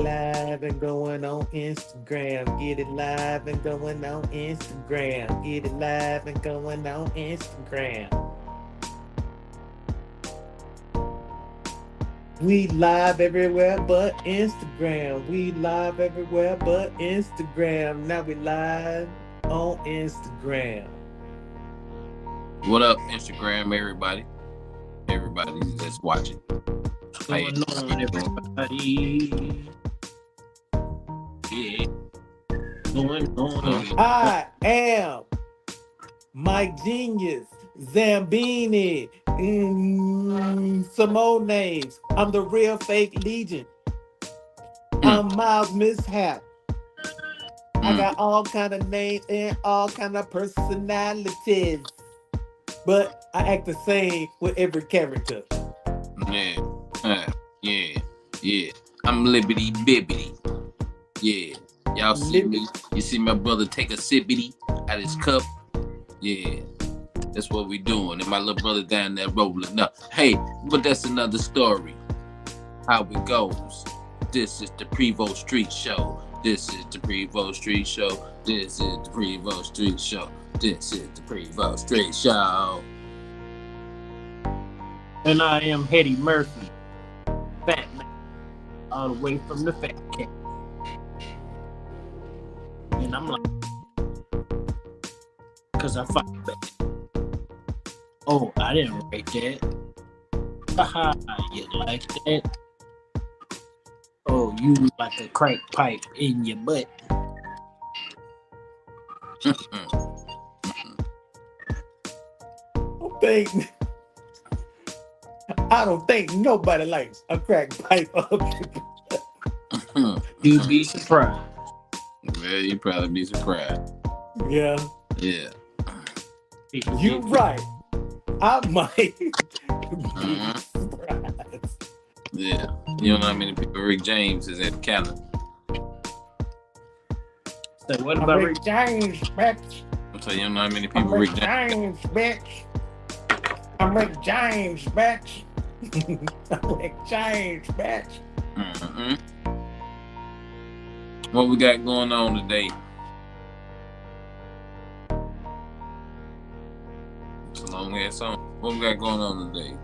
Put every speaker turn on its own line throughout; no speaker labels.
Live and going on Instagram. Get it live and going on Instagram. Get it live and going on Instagram. We live everywhere but Instagram. We live everywhere but Instagram. Now we live on Instagram.
What up, Instagram, everybody? Everybody that's watching. Hey,
Going on, everybody? Yeah, going on.
I am Mike Genius, Zambini, some more names. I'm the real fake Legion. I'm Miles Mishap. I got all kind of names and all kind of personalities, but I act the same with every character.
Yeah, yeah, yeah. I'm libbity bibbity. Yeah, y'all see
Lib-
me? You see my brother take a sippity out his cup? Yeah, that's what we doing. And my little brother down there rolling up. Hey, but that's another story. How it goes. This is the Prevost Street Show. This is the Prevost Street Show. This is the Prevost Street Show. This is the Prevost Street Show.
And I am Hetty Murphy, Fat Man, all the way from the Fat Cat. And I'm like, because I fight back. Oh, I didn't write that. Haha, you like that? Oh, you like a crack pipe in your butt.
think I don't think nobody likes a crack pipe up.
You'd be surprised.
Yeah, you'd probably be surprised.
Yeah,
Yeah.
you're right. I might be
Mhm.
surprised.
Yeah. You don't know how many people Rick James is at Canada.
So what
I'm
about
Rick
Rick?
James, bitch.
So you don't know how many
I'm
people
Rick
Rick James.
James, bitch. I'm Rick James, bitch. I'm Rick James, bitch.
Mm-hmm. What we got going on today? It's a long ass song. What we got going on today?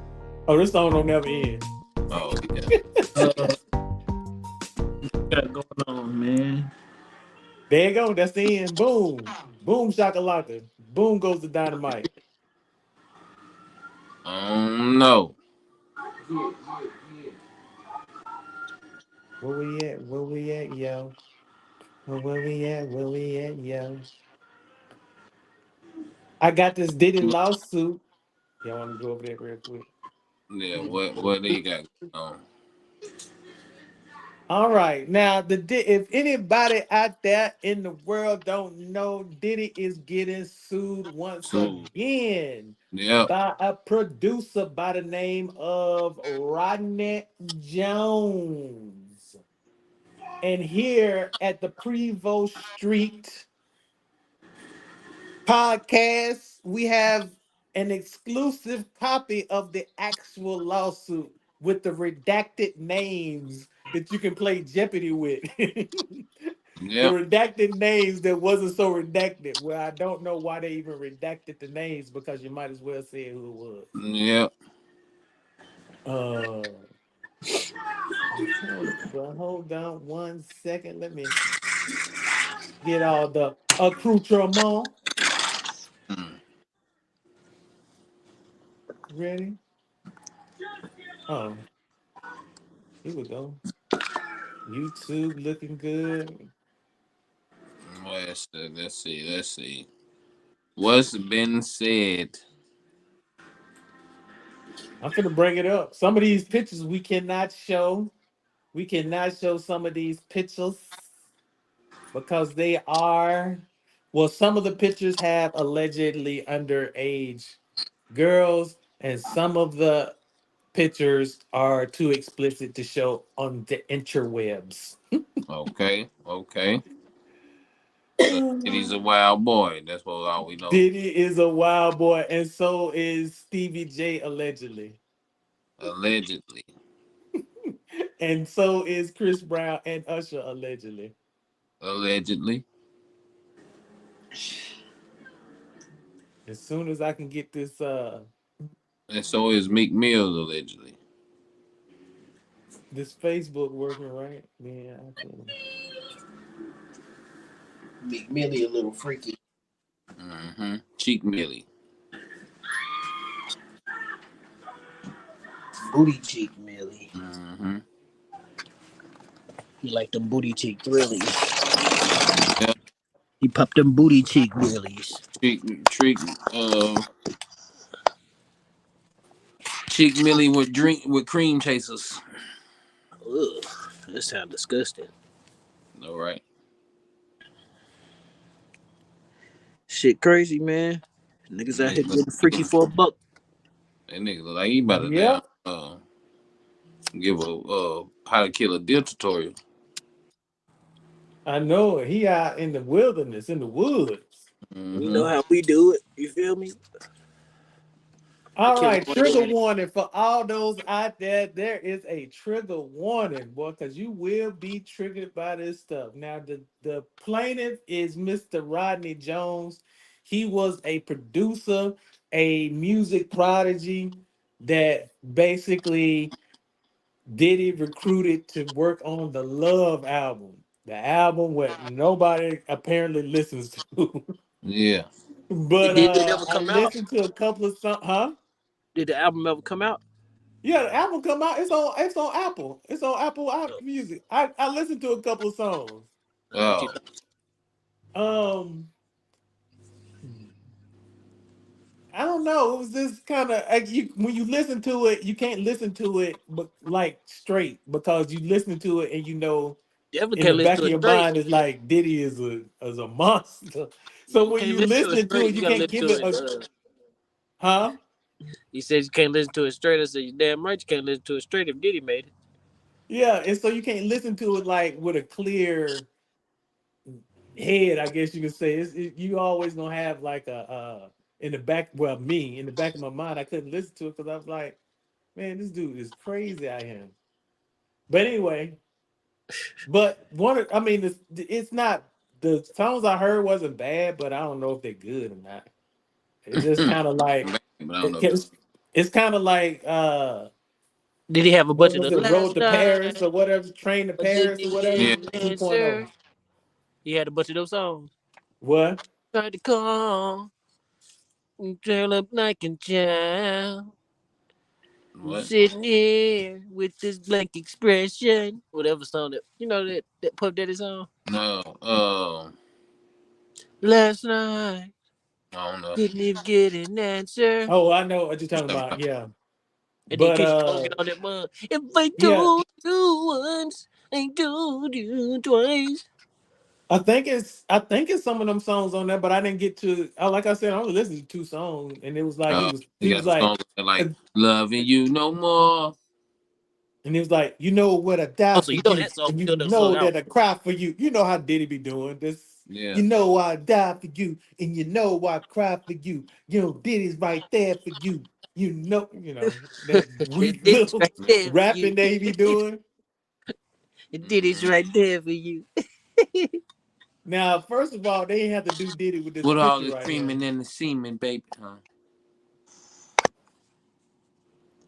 Oh, this song don't never end.
Oh yeah.
What got going on, man?
There you go. That's the end. Boom. Boom shakalaka. Boom goes the dynamite.
No.
Where we at? Where we at, yo? Where we at? Where we at, yo? I got this Diddy lawsuit. Y'all want to go over there real quick?
Yeah. What they got going on?
All right. Now, if anybody out there in the world don't know, Diddy is getting sued once
So
again
yeah.
by a producer by the name of Rodney Jones. And here at the Prevost Street podcast, we have an exclusive copy of the actual lawsuit with the redacted names that you can play Jeopardy with. The
Yep.
redacted names that wasn't so redacted. Well, I don't know why they even redacted the names because you might as well say who it was.
Yep.
Uh, but hold on one second. Let me get all the accoutrement
Mm.
ready. Oh, here we go. YouTube looking good.
Let's see. Let's see. What's been said?
I'm gonna bring it up. Some of these pictures we cannot show. We cannot show some of these pictures because they are, well, some of the pictures have allegedly underage girls, and some of the pictures are too explicit to show on the interwebs.
Okay. Okay. So he's a wild boy. That's what all we know.
Diddy is a wild boy, and so is Stevie J allegedly.
Allegedly.
And so is Chris Brown and Usher allegedly.
Allegedly.
As soon as I can get this
And so is Meek Mills allegedly.
this Facebook working right, then I can.
Meek Millie a little freaky.
Mm-hmm. Cheek Millie.
Booty cheek Millie.
Mm-hmm.
He like them booty cheek thrillies.
Yeah.
He popped them booty cheek willies.
Cheek Cheek Millie with cream chasers.
Ugh, that sounds disgusting.
All right.
Shit crazy, man. Niggas out
Nigga
here
look
getting freaky for a buck.
that nigga look like he about to down
Yep,
give a how to kill a deer tutorial.
I know it. He out in the wilderness, in the woods.
You know
Mm-hmm.
how we do it. You feel me? I
All
kill him
right,
one
trigger
day.
warning for all those out there. There is a trigger warning, boy, because you will be triggered by this stuff. Now, the plaintiff is Mr. Rodney Jones. He was a producer, a music prodigy that basically Diddy recruited to work on the Love album, the album what nobody apparently listens to.
Yeah.
But
Did it ever
I
come out?
listened to a couple of songs, huh?
Did the album ever come out?
Yeah, the album come out. It's on Apple. It's on Apple
Oh,
Music. I listened to a couple of songs.
what you
Oh.
think?
Um, I don't know. It was this kind of like you when you listen to it, you can't listen to it but like straight because you listen to it and you know
Definitely
in the
can't listen
back
to
of
it
your
straight.
mind is like Diddy is a monster. So
You
when
can't
you
listen to it
listening to
straight.
it,
You
you
gotta
can't
listen
give
to
it
it.
a huh?
He says you can't listen to it straight. I said you damn right you can't listen to it straight if Diddy made it.
Yeah, and so you can't listen to it like with a clear head, I guess you could say. You always gonna have like a in the back. Well, me in the back of my mind, I couldn't listen to it because I was like, man, this dude is crazy. I am. But anyway, but I mean, it's not the songs I heard wasn't bad, but I don't know if they're good or not. It's just kind of like
But I don't
it,
know.
it's kind of like
Did he have a bunch
what
of
was
the
it, Road
last
to Paris
night?
or whatever, Train to
I
Paris or
didn't
whatever,
Yeah.
get an
2.0.
answer. He had a bunch of those songs.
What?
Tried to call, turn up like a child.
What?
Sitting here with this blank expression. Whatever song that you know that Puff Daddy song.
No.
Last night
I don't know.
didn't even get an answer.
Oh, I know what you're
You
talking
talking
about.
about?
Yeah,
And then
but
Keisha Cole get on that one. If I
yeah.
told you once, I told you twice.
I think it's some of them songs on there, but I didn't get to. Like I said, I only listened to two songs, and it was like
He
he
got
was
some
like,
songs that like
uh,
"Loving You No More."
and he was like, you know what I
Oh,
die
so
for
you know
you,
that song?
and you
You know that song
know
out?
that I cry for you. You know how Diddy be doing this.
Yeah.
You know I die for you, and you know I cry for you. You know Diddy's right there for you. You know that weak
It is
little
right there for you.
rapping they be doing.
It is
Mm-hmm.
right there for you.
Now, first of all, they ain't have to do Diddy with this
With all
picture
the
right here.
creaming and the semen, baby, huh?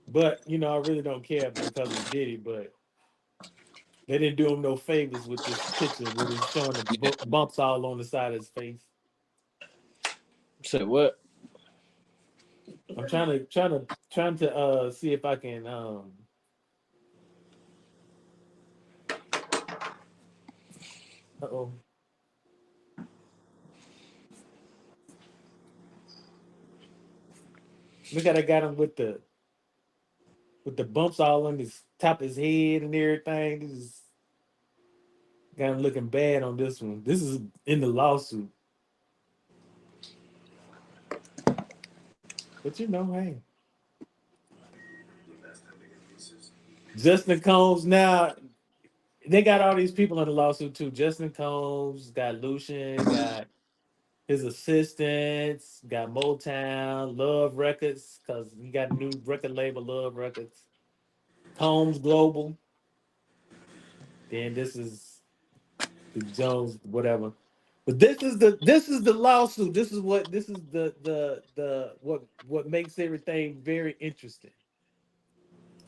But I really don't care because it's Diddy. But they didn't do him no favors with this picture with him showing the
Yeah.
bumps all on the side of his face.
Say what?
I'm trying to see if I can oh look at I got him with the bumps all on his top of his head and everything. This is got him looking bad on this one. This is in the lawsuit. But hey. Justin Combs now they got all these people in the lawsuit too. Justin Combs got Lucian, got his assistants, got Motown, Love Records, because he got a new record label, Love Records, Combs Global. Then this is the Jones, whatever. But this is the lawsuit. This is the what makes everything very interesting.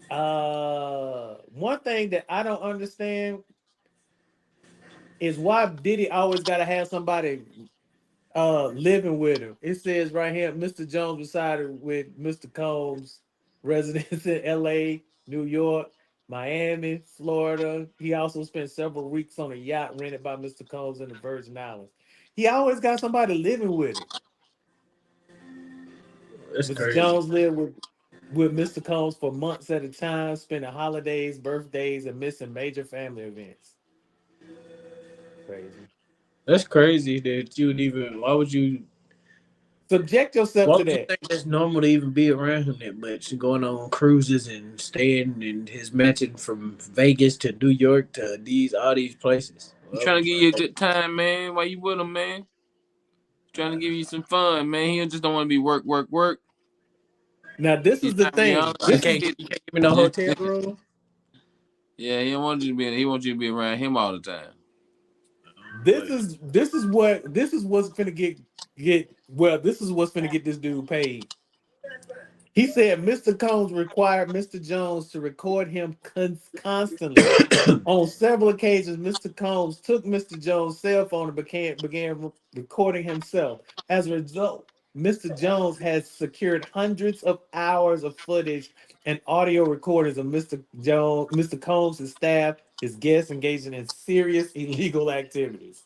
One thing that I don't understand is why Diddy always got to have somebody living with him. It says right here, Mr. Jones resided with Mr. Combs, residents in L.A., New York, Miami, Florida. He also spent several weeks on a yacht rented by Mr. Combs in the Virgin Islands. He always got somebody living with him.
That's
Mr.
crazy.
Jones lived with Mr. Combs for months at a time, spending holidays, birthdays, and missing major family events. Crazy.
That's crazy that you would even. Why would you?
Subject yourself
Why
to
would you
that.
think that's normal to even be around him that much? Going on cruises and staying in his mansion from Vegas to New York to all these places.
He
Why
trying
would
to
you
give you a
think?
good time, man. Why you with him, man? Trying to give you some fun, man. He just don't want to be work, work, work.
Now, this
He's
is the
trying to be
thing.
honest.
You
This
He
is
can't.
get,
You can't give me no
yeah,
hotel room.
yeah. He don't want you to be. He wants you to be around him all the time.
this
But
is this is what's gonna get well. This is what's gonna get this dude paid. He said Mr. Combs required Mr. Jones to record him constantly. On several occasions, Mr. Combs took Mr. Jones' cell phone and began recording himself. As a result, Mr. Jones has secured hundreds of hours of footage and audio recordings of Mr. Combs' staff, his guests engaging in serious illegal activities.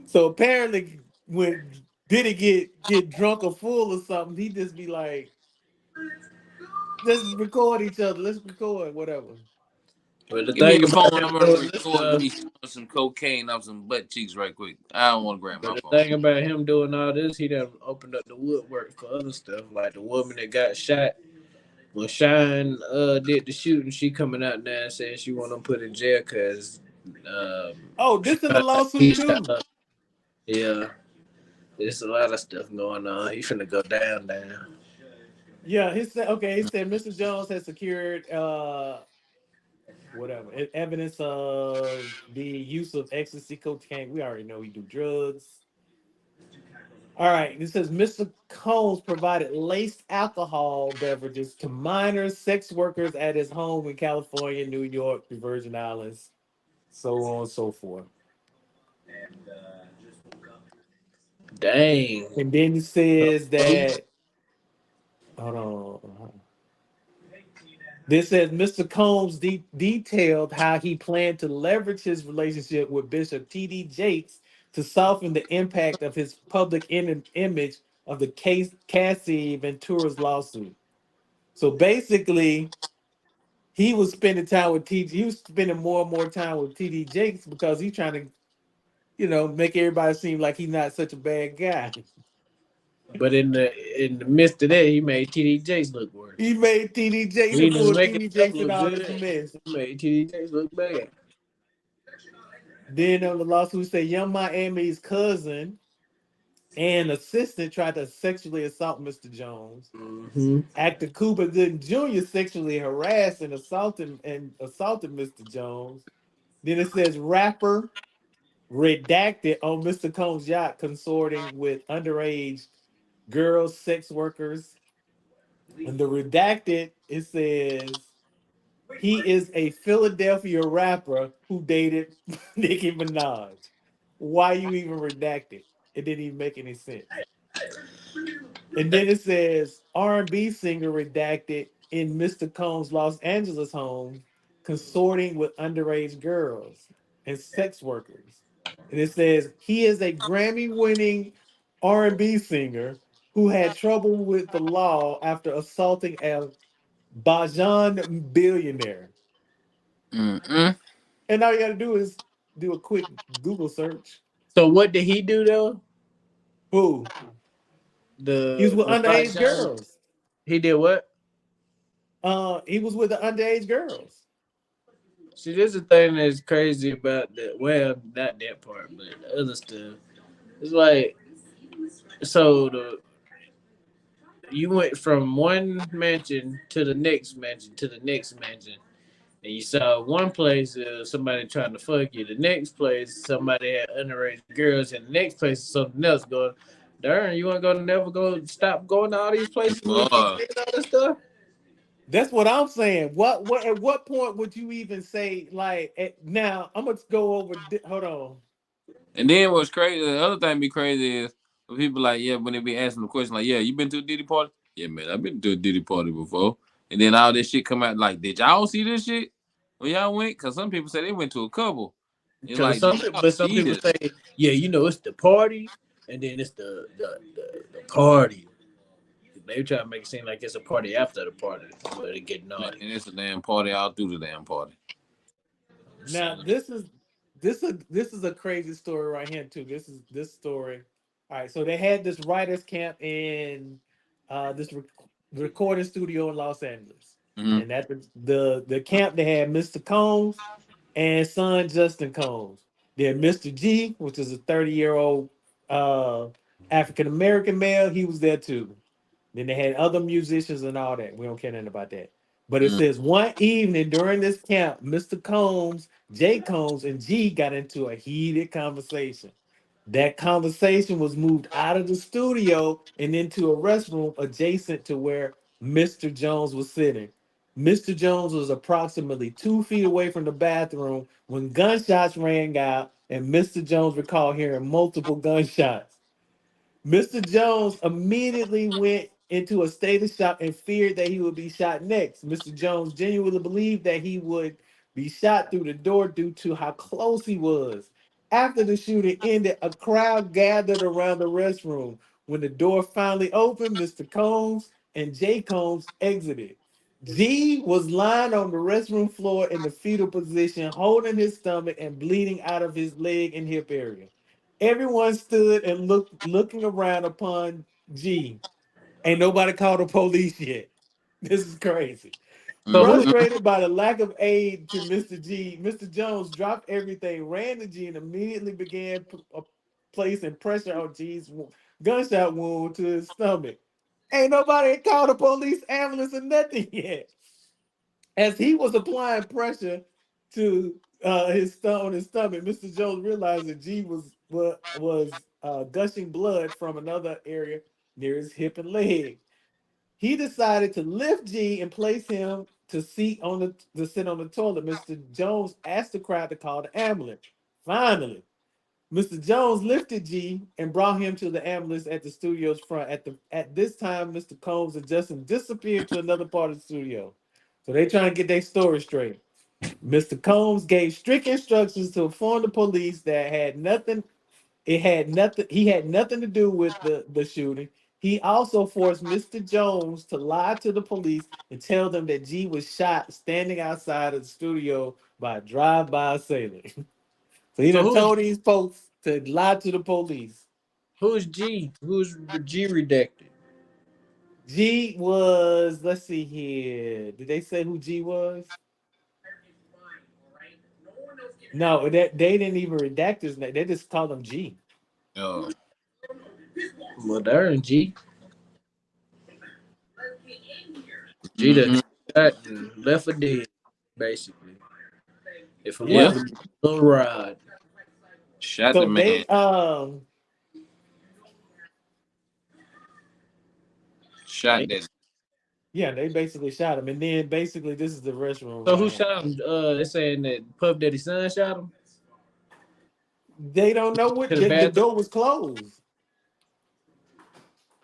So apparently, when Diddy get drunk or full or something, he just be like, "Let's record each other. Let's record whatever."
the
Give me
thing
your
about
phone.
him
I'm gonna
doing this
record
stuff.
me some cocaine off some butt cheeks right quick. I don't want to grab
But
my
the
phone.
thing about him doing all this, he done opened up the woodwork for other stuff. Like the woman that got shot when Shine did the shooting, she coming out now and saying she want to put in jail because
Oh,
she
this in the
found out
lawsuit
he shot
too.
her. Yeah, there's a lot of stuff going on. He finna go down, down.
Yeah, he said okay. He said Mr. Jones has secured whatever evidence of the use of ecstasy, cocaine. We already know he do drugs. All right. It says Mr. Combs provided laced alcohol beverages to minors, sex workers at his home in California, New York, the Virgin Islands, so on and so forth.
Dang.
And then it says that hold on. This says Mr. Combs detailed how he planned to leverage his relationship with Bishop T.D. Jakes to soften the impact of his public image of the case Cassie Ventura's lawsuit. So basically, he was spending time with T.D. He was spending more and more time with T.D. Jakes because he's trying to, make everybody seem like he's not such a bad guy.
But in the midst of that, he made TD Jakes look
He
worse.
made T.D. Jakes, he
He didn't
pulled
make
T.D.
himself
Jakes in
look
all this
good.
mess.
He made TD Jakes look bad.
Then on the lawsuit say Young Miami's cousin and assistant tried to sexually assault Mr. Jones.
Hmm.
Actor Cuba Gooding Jr. sexually harassed and assaulted Mr. Jones. Then it says rapper redacted on Mr. Combs' yacht consorting with underage girls, sex workers. And the redacted, it says he is a Philadelphia rapper who dated Nicki Minaj. Why you even redacted? It didn't even make any sense. And then it says R&B singer redacted in Mr. Combs' Los Angeles home, consorting with underage girls and sex workers. And it says he is a Grammy-winning R&B singer who had trouble with the law after assaulting a Bajan billionaire.
Mm-mm.
And all you got to do is do a quick Google search.
So what did he do though?
Who? He was with
The
underage
Bajan,
girls.
he did what?
He was with the underage girls.
See, this is the thing that's crazy about that. Well, not that part, but the other stuff. It's like so the you went from one mansion to the next mansion to the next mansion, And you saw one place somebody trying to fuck you. The next place somebody had underage girls, and the next place is something else going. Darn, you want to go? Never go? Stop going to all these places and keep
Boy,
making all this stuff.
That's what I'm saying. What at what point would you even say like now I'm gonna go over hold on.
and then what's crazy? The other thing be crazy is when people like, yeah, when they be asking the question like, yeah, you been to a Diddy party? Yeah, man, I've been to a Diddy party before. And then all this shit come out like, did y'all see this shit when y'all went? Cause some people say they went to a couple. It's
Cause
like, did y'all
but some
see
people
this?
say, yeah, it's the party, and then it's the party. They try to make it seem like it's a party after the party, but it get
Man,
naughty.
it's a damn party all through the damn party.
Now this is a crazy story right here too. This story. All right, so they had this writers camp in this recording studio in Los Angeles,
Mm-hmm.
and at the camp they had Mr. Combs and son Justin Combs. They had Mr. G, which is a 30-year-old African American male. He was there too. Then they had other musicians and all that. We don't care nothing about that. But it says one evening during this camp, Mr. Combs, Jay Combs, and G got into a heated conversation. That conversation was moved out of the studio and into a restroom adjacent to where Mr. Jones was sitting. Mr. Jones was approximately 2 feet away from the bathroom when gunshots rang out, and Mr. Jones recalled hearing multiple gunshots. Mr. Jones immediately went into a state of shock and feared that he would be shot next. Mr. Jones genuinely believed that he would be shot through the door due to how close he was. After the shooting ended, a crowd gathered around the restroom. When the door finally opened, Mr. Combs and Jay Combs exited. G was lying on the restroom floor in the fetal position, holding his stomach and bleeding out of his leg and hip area. Everyone stood and looking around upon G. Ain't nobody called the police yet. This is crazy.
So who?
Mm-hmm.
Frustrated by the lack of aid to Mr. G, Mr. Jones dropped everything, ran to G, and immediately began placing pressure on G's gunshot wound to his stomach. Ain't nobody called the police, ambulance, or nothing yet. As he was applying pressure to on his stomach, Mr. Jones realized that G was gushing blood from another area near his hip and leg. He decided to lift G and place him to sit on the toilet. Mr. Jones asked the crowd to call the ambulance. Finally, Mr. Jones lifted G and brought him to the ambulance at the studio's front. At this time, Mr. Combs and Justin disappeared to another part of the studio. So they trying to get their story straight. Mr. Combs gave strict instructions to inform the police that he had nothing to do with the shooting. He also forced Mr. Jones to lie to the police and tell them that G was shot standing outside of the studio by a drive-by assailant. So he
So
done
who's
told these folks to lie to the police.
who's G? Who's G redacted?
G was, let's see here. Did they say who G was? No, that they didn't even redact his name. They just called him G.
Oh.
Well, darn G. G that
Mm-hmm.
got left for dead, basically. If it
Yeah.
Yeah.
wasn't a little ride,
Shot the
So
man. Shot
dang.
that.
yeah, they basically shot him. And then basically this is the restroom
So
right
who
here.
shot him? They're saying that Puff Daddy's son shot him
They don't know
to
what
the
the
bathroom.
door was closed.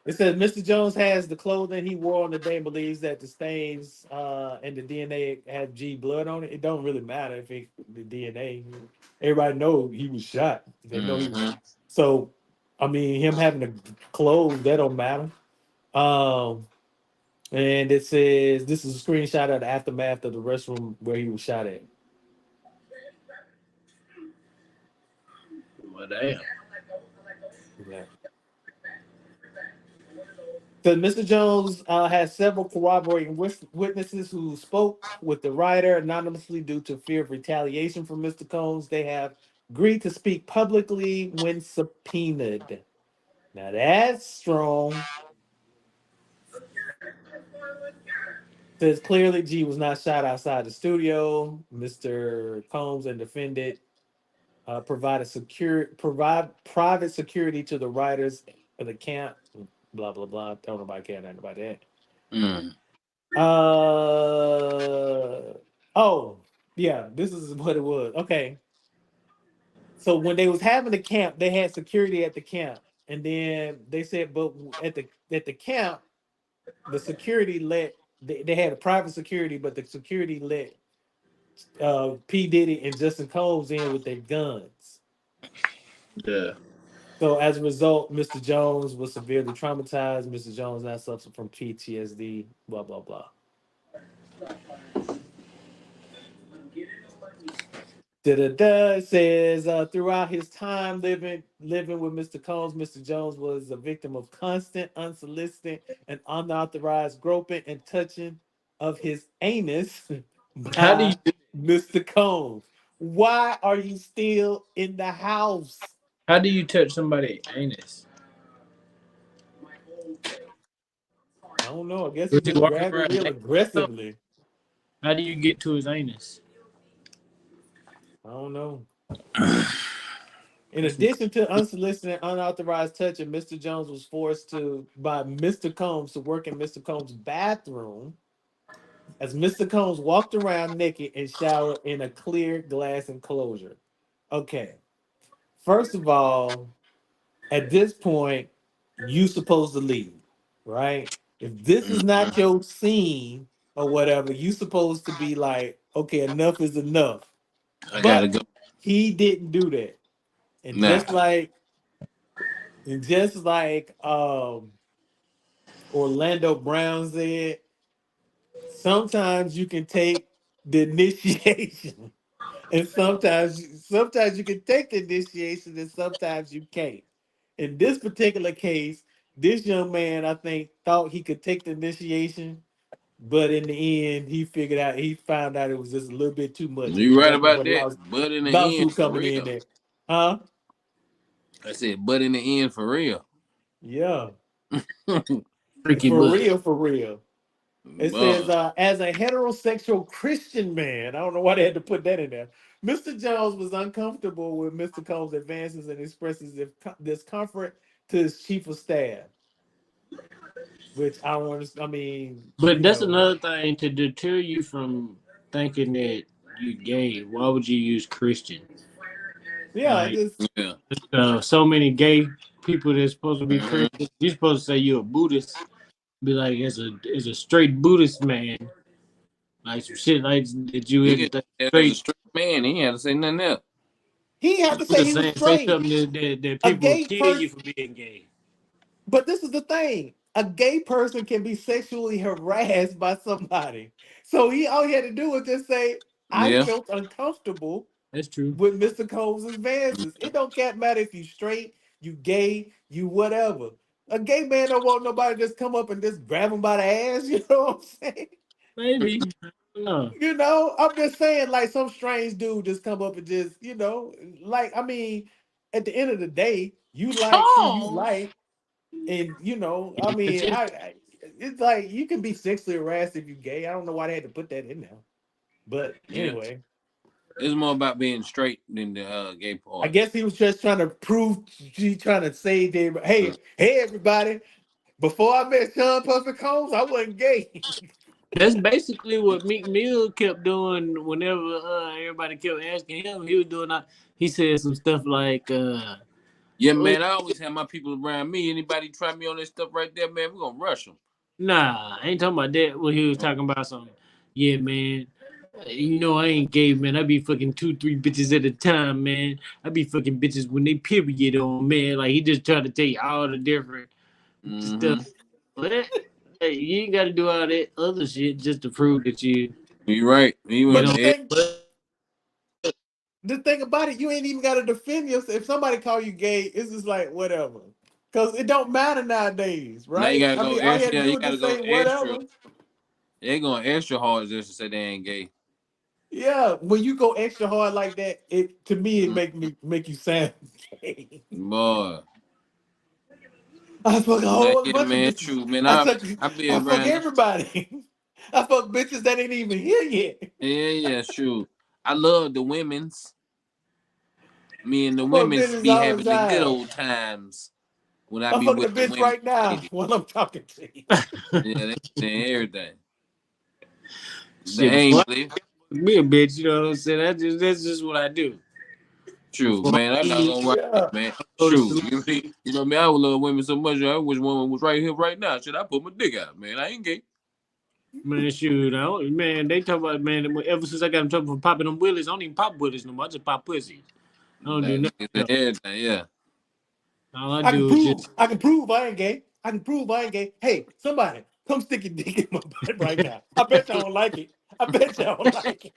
It says Mr. Jones has the clothing he wore on the day and believes that the stains and the DNA have G blood on it. It don't really matter if the DNA. Everybody know he was shot. They know he was.
Mm-hmm.
So, I mean, him having the clothes that don't matter. Um, and it says this is a screenshot of the aftermath of the restroom where he was shot at.
Well, damn.
Yeah. So Mr. Jones has several corroborating witnesses who spoke with the writer anonymously due to fear of retaliation from Mr. Combs. They have agreed to speak publicly when subpoenaed. Now that's strong. Says clearly G was not shot outside the studio. Mr. Combs and defendant provide private security to the writers of the camp. Blah blah blah. Don't nobody care nothing about that.
Mm.
Oh yeah, this is what it was. Okay, so when they was having the camp, they had security at the camp, and then they said, but at the camp, the security they had a private security, but the security let P Diddy and Justin Combs in with their guns.
Yeah.
So as a result, Mr. Jones was severely traumatized. Mr. Jones now suffers from PTSD. Blah blah blah. Da-da-da. It says throughout his time living with Mr. Combs, Mr. Jones was a victim of constant, unsolicited, and unauthorized groping and touching of his anus
How do you
by Mr. Combs. Why are you still in the house?
touch somebody's anus?
I don't know. I guess he
Was he
just
walking
grabbed it
around
real
naked?
aggressively.
How do you get to his anus?
I don't know. In addition to unsolicited and unauthorized touching, Mr. Jones was forced to by Mr. Combs to work in Mr. Combs' bathroom as Mr. Combs walked around naked and showered in a clear glass enclosure. Okay. First of all, at this point, you supposed to leave, right? If this is not
Mm-hmm.
your scene or whatever, you supposed to be like, okay, enough is enough.
I gotta
But
go.
he didn't do that. And
Nah,
just like Orlando Brown said, sometimes you can take the initiation, and sometimes you can take the initiation, and sometimes you can't. In this particular case, this young man, I think, thought he could take the initiation, but in the end, he found out it was just a little bit too much, and
you
he
right
got
about
the
that. But in the end,
lawsuit
for
coming in
real.
there. Huh?
I said, but in the end, for real.
Yeah,
Freaky
for
butt.
real, for real. It says,
Boy,
as a heterosexual Christian man, I don't know why they had to put that in there. Mr. Jones was uncomfortable with Mr. Combs' advances and expresses discomfort to his chief of staff, which I don't understand. I mean,
But that's another thing to deter you from thinking that you gay. Why would you use Christian?
yeah, I
Like,
just,
yeah.
so many gay people that's supposed to be
Mm-hmm.
Christian. You're supposed to say you're a Buddhist. Be like, as a straight Buddhist man, like some shit like that you
He
had to
just
think
as a
straight.
straight man, he had to say nothing else.
he had
I'm
to say
just
he was
saying, say
straight.
something that
A
people will
gay
kill you
person,
for being gay.
but this is the thing: a gay person can be sexually harassed by somebody. So all he had to do was just say, "I
Yeah.
felt uncomfortable
That's true.
with Mr. Cole's advances. It don't care matter if you straight, you gay, you whatever. A gay man don't want nobody to just come up and just grab him by the ass. You know what I'm saying?
Maybe. I don't know.
I'm just saying, like some strange dude just come up and just, like I mean, at the end of the day, you like who you
Charles.
like, and I
It's
mean,
just
it's like you can be sexually harassed if you're gay. I don't know why they had to put that in there, but
Yeah.
anyway.
It's more about being straight than the gay
I
part.
guess he was just trying to prove, trying to say to everybody,
Mm.
hey, everybody, before I met Sean Puffy Combs, I wasn't gay.
that's basically what Meek Mill kept doing whenever everybody kept asking him. He was doing that. He said some stuff like,
Yeah,
oh,
man. I always have my people around me. Anybody try me on this stuff right there, man, we're gonna rush them.
nah, I ain't talking about that. When he was talking about something, yeah, man. You know I ain't gay, man. I be fucking 2, 3 bitches at a time, man. I be fucking bitches when they period on, man. Like he just tried to tell you all the different stuff.
Mm-hmm.
What? Hey, you ain't got to do all that other shit just to prove that
You're right. He
you
But
went
know.
the
ahead.
thing, the thing about it, you ain't even got to defend yourself. If somebody call you gay, it's just like whatever, because it don't matter nowadays,
Now you
right?
gotta
I
go
mean, all you had
extra.
to
Yeah,
do
you
is
gotta
just
go
say
extra.
whatever.
They're going extra hard just to say they ain't gay.
Yeah, when you go extra hard like that, it to me it
Mm.
make you sound gay.
Boy.
I fuck a
But
whole
yeah,
bunch of
man,
bitches.
true, man.
I suck.
I be
I fuck
around.
everybody. I fuck bitches that ain't even here yet.
Yeah, sure. I love the women's. Me and the
I fuck
women's
bitches
be
all the
having the good
time.
old times when I
I'm
be
fucking a
with the
bitch
women
right now
lady.
while I'm talking to you.
Yeah, they saying everything. They
Shit, before
ain't
I
believe.
be a bitch, you know what I'm saying? That's just what I do.
True,
Before
man. I'm
I
not
eat,
gonna lie,
Yeah.
man.
go to
True.
sleep.
You know me. I would love women so much. I wish one was right here, right now. Should I put my dick out, man? I ain't gay.
Man, shoot, man, they talk about, man, ever since I got in trouble for popping them willies, I don't even pop willies no more. I just pop pussies. I don't do
Like,
nothing
niggas and
else.
everything. Yeah.
All I
I can
do is
prove.
just,
I can prove I ain't gay. I can prove I ain't gay. Hey, somebody, come stick your dick in my butt right now. I bet y'all don't like it. I bet y'all don't like it.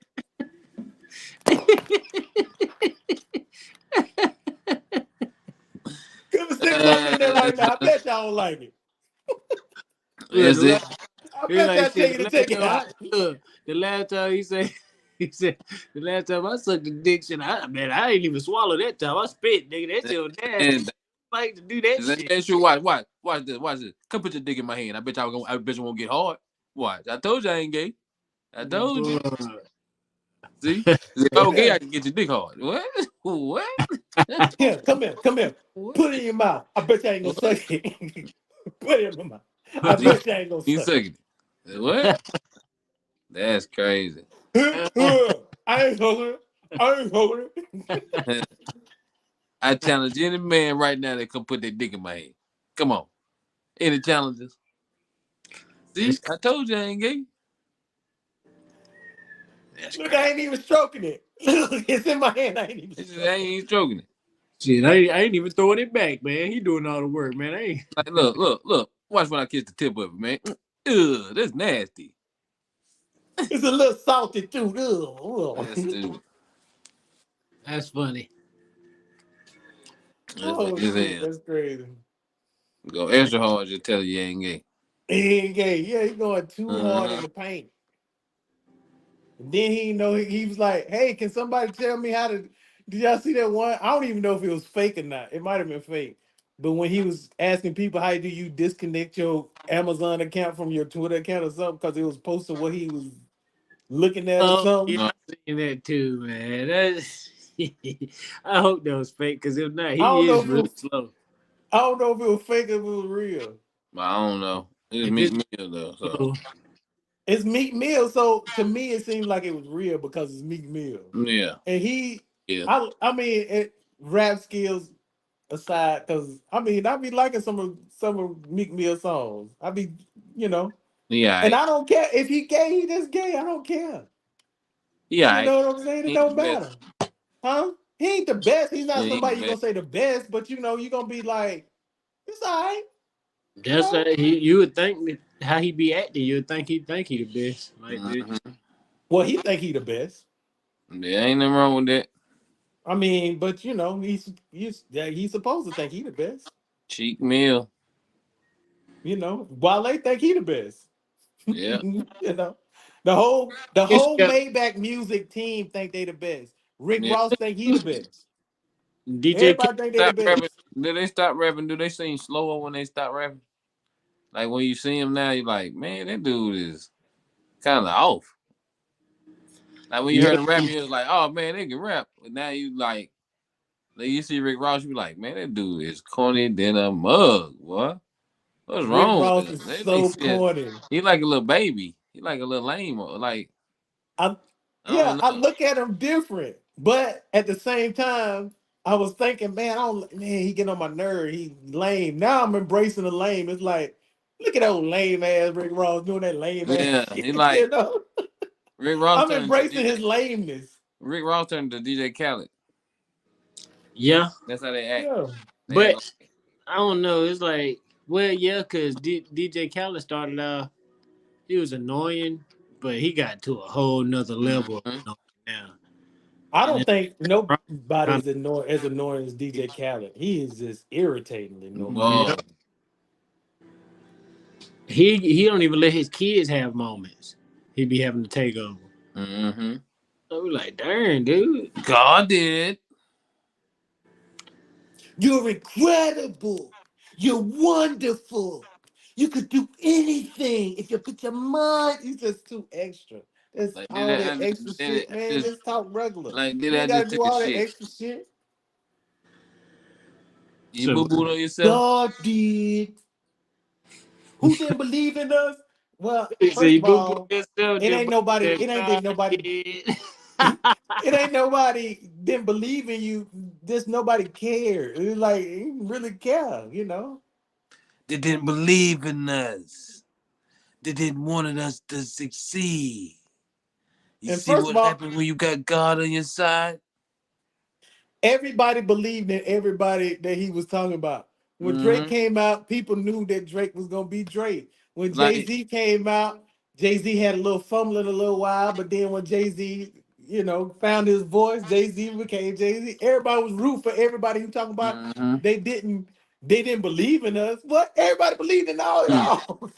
Come and stick something in there right now. I bet y'all don't like it.
look,
That's it.
I
he
bet
like
y'all tell
shit.
you to take it out.
The last time he said, he said, the last time I sucked a dick, shit, I ain't even swallow that time. I spit, nigga. That shit was nasty.
And
I like to do that shit.
that's true. Watch this. Watch this. Come put your dick in my hand. I bet you won't get hard. Watch. I told you I ain't gay. I told you.
Boy.
See? 'Cause if I
Come
was gay,
here.
I could get your dick hard. What? What?
Here, come here. Come here.
What?
Put it in your mouth. I bet you ain't gonna
What?
suck it. Put it in my mouth. I
See?
bet you ain't gonna
You
suck
sucking it. What? That's crazy.
it. I ain't sucking it. I ain't sucking it.
I challenge any man right now that come put their dick in my head. Come on. Any challenges?
That's
See? I told you I ain't gay.
that's
Look,
crazy.
I ain't even stroking it. Look, it's in my hand. I ain't even
It's just, I
stroking
ain't stroking it.
Shit, I ain't even throwing it back, man. He doing all the work, man. I ain't.
Like, look. Watch when I kiss the tip of it, man. Ugh, that's nasty.
it. It's a little salty too.
That's
Ugh.
stupid.
That's funny.
That's funny
Oh
as
shit,
hell.
that's crazy.
Go extra hard, just tell you ain't gay.
He ain't gay. Yeah, he going too hard in
Uh-huh.
the paint. And then he was like, "Hey, can somebody tell me how to?" Did y'all see that one? I don't even know if it was fake or not. It might have been fake. But when he was asking people how do you disconnect your Amazon account from your Twitter account or something, because it was posting what he was looking at or
Oh yeah,
something.
No,
I seen that too, man. That's I hope that was fake, because if not,
I don't
he
know
is
if it
real
was.
slow.
I don't know if it was fake or if it was real.
I don't know. It's
If
Meek
it's
Mill though, so
slow,
It's Meek Mill, so to me it seemed like it was real because it's Meek Mill,
yeah,
and he,
yeah,
I mean, rap skills aside, because I mean, I be liking some of Meek Mill songs. I be, you know,
yeah,
and I don't care if he gay, he just gay. I don't care. You
yeah.
know what I'm saying? It
He ain't
don't
the best.
matter, huh? He ain't the best. He's
Yeah,
not
he ain't
somebody
the
you're
best.
gonna say the best, but you're gonna be like, it's all right, you
that's
know.
you would think that how he be acting, you would think he the best like this.
Mm-hmm.
Well, he think he the best.
There ain't nothing wrong with that.
I mean, but he's supposed to think he the best.
Cheek Mill.
While they think he the best.
Yeah,
you know, the
Guess
whole
you got
Maybach music team think they the best. Rick
yeah.
Ross think he the best.
DJ
Everybody think they the
Stop rapping.
best.
Do they stop rapping? Do they sing slower when they stop rapping? Like when you see him now, you're like, man, that dude is kind of off. Like when you heard him
yeah,
rapping, you was like, oh man, they can rap. But now you see Rick Ross, you be like, man, that dude is corny than a mug. What? What's
Rick
wrong with
Ross
him?
is
They
so
said
corny.
he like a little baby. He like a little lame. Like
I
I
Yeah,
don't
I
know.
look at him different, but at the same time, I was thinking, he get on my nerve. He lame. Now I'm embracing the lame. It's like, look at that old lame ass Rick Ross doing that lame ass
Yeah, he
shit.
like Rick Ross
I'm
turned to
embracing
DJ.
his lameness.
Rick Ross turned to DJ Khaled.
yeah.
That's how they act.
Yeah.
They act
But
like
I don't know. It's like, well, yeah, because DJ Khaled started out, he was annoying, but he got to a whole nother level of
mm-hmm.
annoying now.
I
And
don't
then
think nobody
kind
is annoying as DJ Khaled. He is just irritatingly
yeah,
Whoa.
annoying.
he don't even let his kids have moments. He be having to take over.
Mm-hmm.
So we like, darn, dude.
God did.
You're incredible. You're wonderful. You could do anything if you put your mind. You just too extra. That's
Like did
all
I,
that extra shit,
I
man.
just
Just talk regular.
like did
You
I
ain't gotta
just
do
take a
all that
shit?
extra shit.
You
So
boo booed on yourself?
God did. Who didn't believe in us? Well,
he said
first
you
of
boo boo
all,
yourself,
it
then
ain't nobody.
that
It ain't that
God
nobody.
did.
It ain't nobody didn't believe in you. Just nobody cared. It's like he didn't really care, you know.
They didn't believe in us. They didn't want us to succeed. You
And
see
first of
what
all,
happened when you got God on your side?
everybody believed in everybody that he was talking about. When Drake
Mm-hmm.
came out, people knew that Drake was gonna be Drake. When Jay
Like,
Z came out, Jay Z had a little fumbling a little while, but then when Jay Z, found his voice, Jay Z became Jay Z. Everybody was rooting for everybody who talking about.
mm-hmm.
They didn't. They didn't believe in us. What? Everybody believed in all y'all.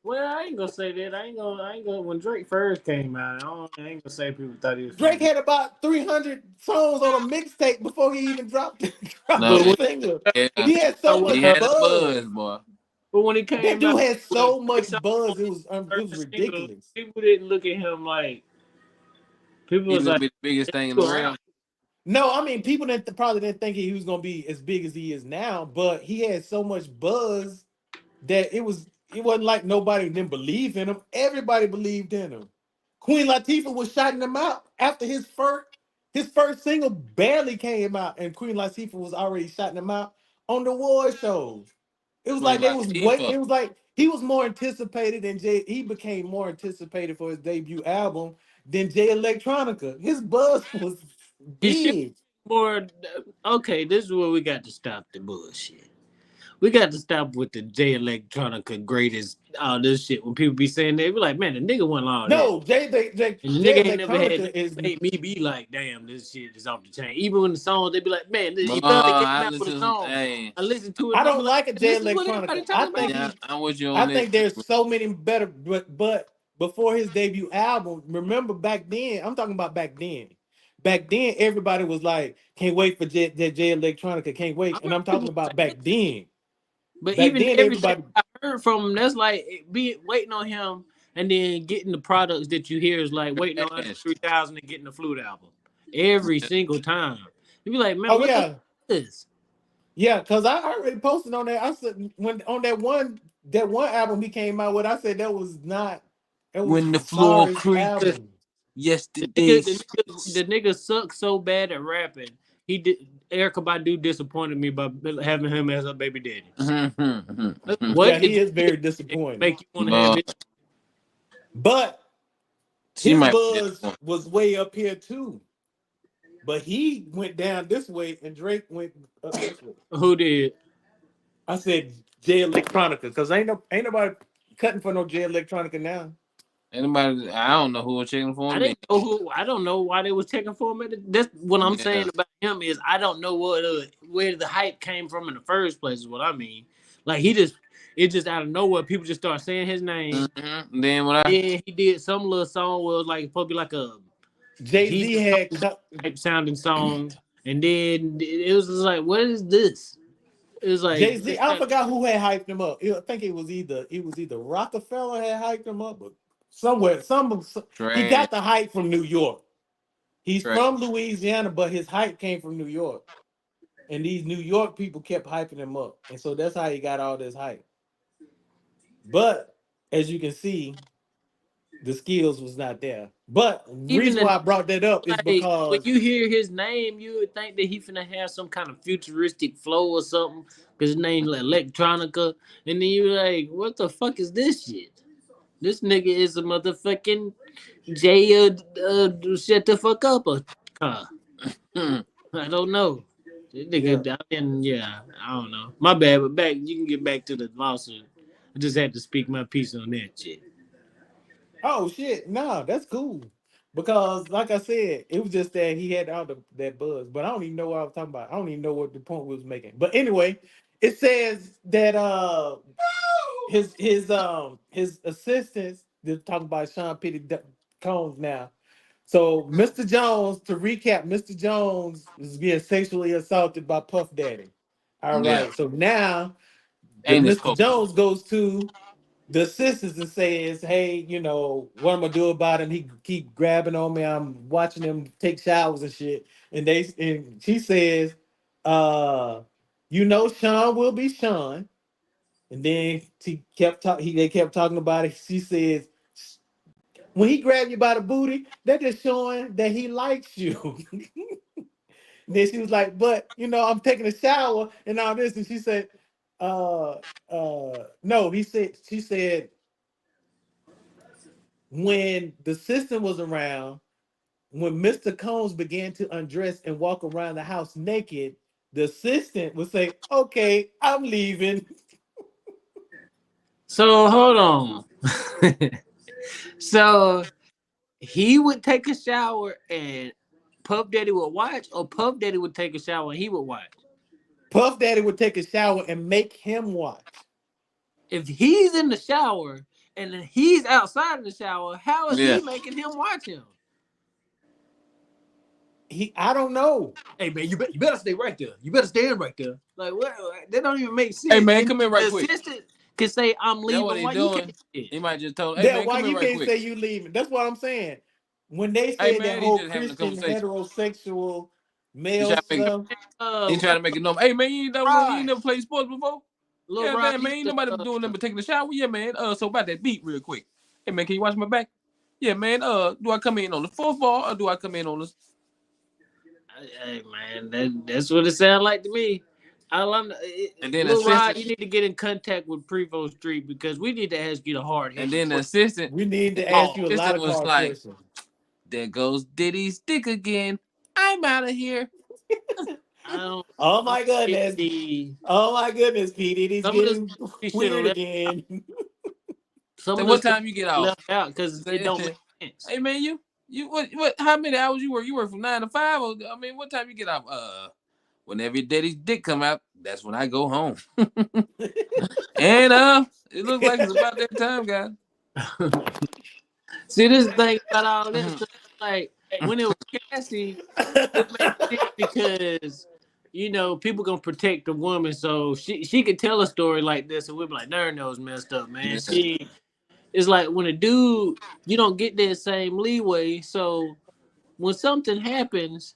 Well, I ain't gonna say that. I ain't gonna. When Drake first came out, I ain't gonna say people thought he was finna
Drake
be.
had about 300 songs on a mixtape before he even dropped dropped
No,
But
the
when
single.
yeah.
He had so
He
much
had a
buzz.
buzz, boy.
but when he
That
came out
dude had
with
so much
six songs on
buzz. It
his
was
first single,
ridiculous.
people didn't look at him like people
He was
was
gonna
like
be the biggest thing in the
you around.
world.
No, I mean people didn't probably didn't think he was gonna be as big as he is now, but he had so much buzz that it wasn't like nobody didn't believe in him. Everybody believed in him. Queen Latifah was shouting him out after his first single barely came out, and Queen Latifah was already shouting him out on the award shows. It was
Queen
like they was wait.
Latifah.
It was like he was more anticipated than Jay. He became more anticipated for his debut album than Jay Electronica. His buzz was
He should
big.
more. Okay, this is where we got to stop the bullshit. We got to stop with the J Electronica greatest all this shit. When people be saying that, be like, man, the nigga wasn't all that.
No,
And the
Jay
nigga ain't never had
Electronica
nothing
is
make me be like, damn, this shit is off the chain. Even when the songs, they be like, man,
Boy,
he finally came
I
out with a
listen.
song.
Hey,
I listened to it
I
and I be
don't
like,
like a
man,
Jay
this is what
Electronica.
everybody talking about.
yeah, I'm with you
I
on that.
think there's so many better, but before his debut album, remember back then, I'm talking about back then. Back then, everybody was like, can't wait for Jay Electronica, can't
I
wait. And
heard
I'm talking
people
about
say
back
that.
then.
But
Back
even
then,
everything
everybody,
I heard from him, that's like be waiting on him and then getting the products that you hear is like waiting on Andre
Fast.
3000 and getting the flute album. Every single time. You be like, man,
oh
what the
yeah,
fuck is this?
yeah, because I already posted on that. I said when on that one album he came out with, I said that was
When the floor
sorry
creaked
Listen,
album.
The
yesterday.
nigga, the nigga, the nigga sucks so bad at rapping. He did. Erica Badu disappointed me by having him as her baby daddy.
Yeah,
What did
he
you
is
hear
very
that
disappointing.
make you want to have
Boy,
his?
But
she
his
might be
buzz
disappointed.
was way up here too. But he went down this way and Drake went up this way.
Who did?
I said Jay Electronica because ain't nobody cutting for no Jay Electronica now.
Anybody? I don't know who was checking for
I
him then.
didn't know who. I don't know why they was taking for him. That's what I'm
Yeah.
saying about him is I don't know where the hype came from in the first place. Is what I mean. Like it just out of nowhere, people just start saying his name.
Then what I
Then he did some little song where it was like supposed to be like a
Jay Z
Jesus
had cut.
type sounding song, and then it was just like, what is this? It was like
Jay Z. I forgot who had hyped him up. I think it was either Rockefeller had hyped him up, but somewhere he
trash,
got the hype from New York. He's
trash.
from Louisiana, but his hype came from New York. And these New York people kept hyping him up. And so that's how he got all this hype. But as you can see, the skills was not there. But
even
reason
the
why I brought that up is
like when
because
you hear his name, you would think that he finna have some kind of futuristic flow or something, because his name's like Electronica, and then you like, what the fuck is this shit? This nigga is a motherfucking J. Shut the fuck up, a car.
Hmm.
I don't know. This
yeah.
nigga, yeah, I don't know. My bad, but back, you can get back to the lawsuit. I just had to speak my piece on that shit.
Oh shit, no, that's cool. Because like I said, it was just that he had all that buzz. But I don't even know what I was talking about. I don't even know what the point we was making. But anyway, it says that his assistants, they're talking about Sean Pitty Combs now. So Mr. Jones, to recap, Mr. Jones is being sexually assaulted by Puff Daddy. All
Yeah.
right. So now The
Ain't this
Mr.
supposed to
Jones goes to the sisters and says, "Hey, what I'm gonna do about him? He keep grabbing on me. I'm watching him take showers and shit." And she says, "Uh, Sean will be Sean." And then they kept talking about it. She says, "When he grabbed you by the booty, that just showing that he likes you." Then she was like, "But I'm taking a shower and all this." And she said, no, she said, when the system was around, when Mr. Combs began to undress and walk around the house naked, the assistant would say, "Okay, I'm leaving."
So hold on. So he would take a shower and Puff Daddy would watch, or Puff Daddy would take a shower and he would watch.
Puff Daddy would take a shower and make him watch.
If he's in the shower and then he's outside of the shower, how is
yeah.
he making him watch him?
I don't know.
Hey man, you better stay right there. You better stand right there. Like what? That don't even make
Hey
sense.
man,
And
come here
the
right quick.
assistant can say, "I'm
That what
leaving."
he
Why you can't?
doing?
Do it?
He might just told, hey
That
man,
why
come here
you
right
can't
quick.
say you leaving? That's what I'm saying. When they
Hey
said that
man, he
whole
just having a
Christian
conversation.
heterosexual
He
male
trying to make
stuff,
he
Uh,
trying to make it normal. Hey man, you ain't
Rod,
never played sports before?
little
Yeah,
Rod
damn man,
used
ain't
to.
nobody doing nothing but taking a shower. Yeah, man. So about that beat real quick. Hey man, can you watch my back? Yeah, man. Do I come in on the fourth ball or do I come in on the
Hey man, that's what it sounds like to me.
and then the
Little Rod,
assistant
you need to get in contact with Prevost Street because we need to ask you the hard
and
hitting
then the
questions.
assistant
we need
and
to
then
ask
Oh,
you a
the
lot
assistant
of
was
hard
like,
questions.
there goes Diddy's dick again. I'm out of here.
I don't,
Oh
I don't
my
get
goodness.
the
Oh my goodness, Petey, he's
some of this
getting
we should have
weird
left.
again.
Some
So
of the
what
stuff
time you get off?
left out because it
Say,
don't make sense.
hey man, you what how many hours you work? You work from 9 to 5? Or, I mean, what time you get off? Whenever your daddy's dick come out, that's when I go home. And it looks like it's about that time, guys.
See, this thing about all this stuff, like when it was Cassie, it made sense because people gonna protect the woman, so she could tell a story like this, and we'd be like, "Darn, those messed up, man."
Yeah.
It's like when a dude, you don't get that same leeway, so when something happens,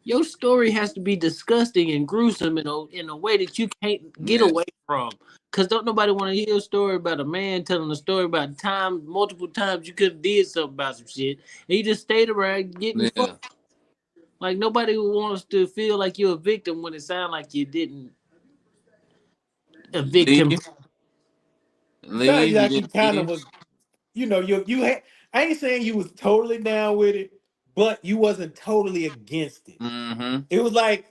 your story has to be disgusting and gruesome in a way that you can't get
Yeah.
away from. Cause don't nobody want to hear a story about a man telling a story about multiple times you could have did something about some shit, and you just stayed around getting fucked.
Yeah.
Like nobody wants to feel like you're a victim when it sounds like you didn't a victim.
Leave.
Sounds
Leave. You
like you
didn't
kind of
leave.
was, you had. I ain't saying you was totally down with it, but you wasn't totally against it.
Mm-hmm.
It was like,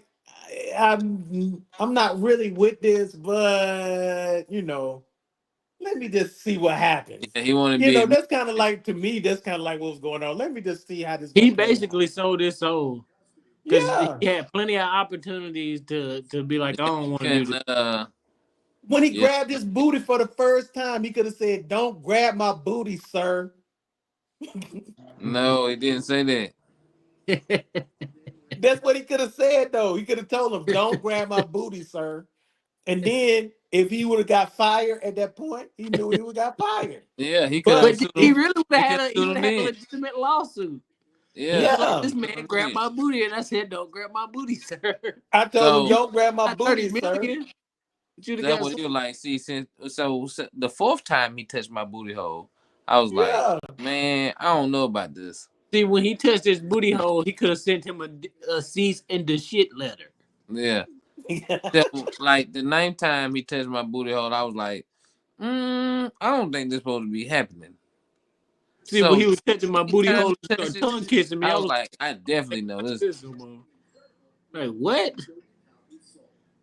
I'm not really with this, but let me just see what happens.
Yeah, he wanted to be admitted.
That's kind of like, to me, that's kind of like what's going on. Let me just see how this
He
gonna play out.
basically sold his soul because he
Yeah.
had plenty of opportunities to be like, I don't want to do
And
this.
When he
yeah.
grabbed his booty for the first time, he could have said, "Don't grab my booty, sir."
No, he didn't say that.
That's what he could have said, though. He could have told him, "Don't grab my booty, sir." And then if he would have got fired at that point, he knew he would got fired.
Yeah, he could have
But
But
sued
he
him.
really would
He
have
could
had
have
a he
sued
would
him
have had a
then.
legitimate lawsuit. He'd
Yeah.
be like,
yeah,
this
Sued
man
him
grabbed
then.
my booty, and I said, don't grab my booty, sir.
I told him,
So
"Don't grab my
Got 30
booty, sir."
million. But you'd have
that's
got
what
some.
he was like. See, so the fourth time he touched my booty hole, I was like,
Yeah.
man, I don't know about this.
See, when he touched his booty hole, he could have sent him a cease and desist letter.
Yeah. So, like the ninth time he touched my booty hole, I was like, I don't think this supposed to be happening.
See, when
So
he was touching my
each
booty
time
hole
he
and
touched
started
it,
tongue kissing me,
I
I
was
was
like, I
like,
definitely know
touch
this.
this no more. Like, what?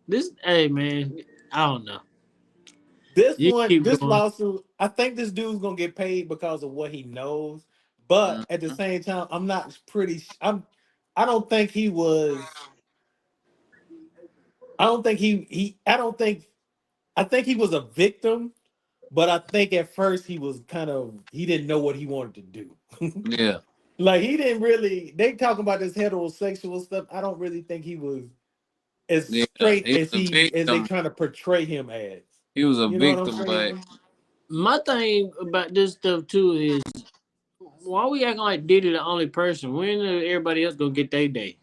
This, hey, man, I don't know.
This
You
one,
keep
this
going.
lawsuit, I think this dude's gonna get paid because of what he knows. But at the
Mhm.
same time, I'm not pretty. I don't think he was. I don't think he. I don't think. I think he was a victim, but I think at first he was he didn't know what he wanted to do.
Yeah,
Like he didn't really. They talking about this heterosexual stuff. I don't really think he was as
yeah.
straight
He was a
as they
victim.
trying to portray him as.
He was a
You know what I'm
victim, but
saying?
My thing about this stuff too is why we acting like Diddy the only person? When everybody else gonna get their day?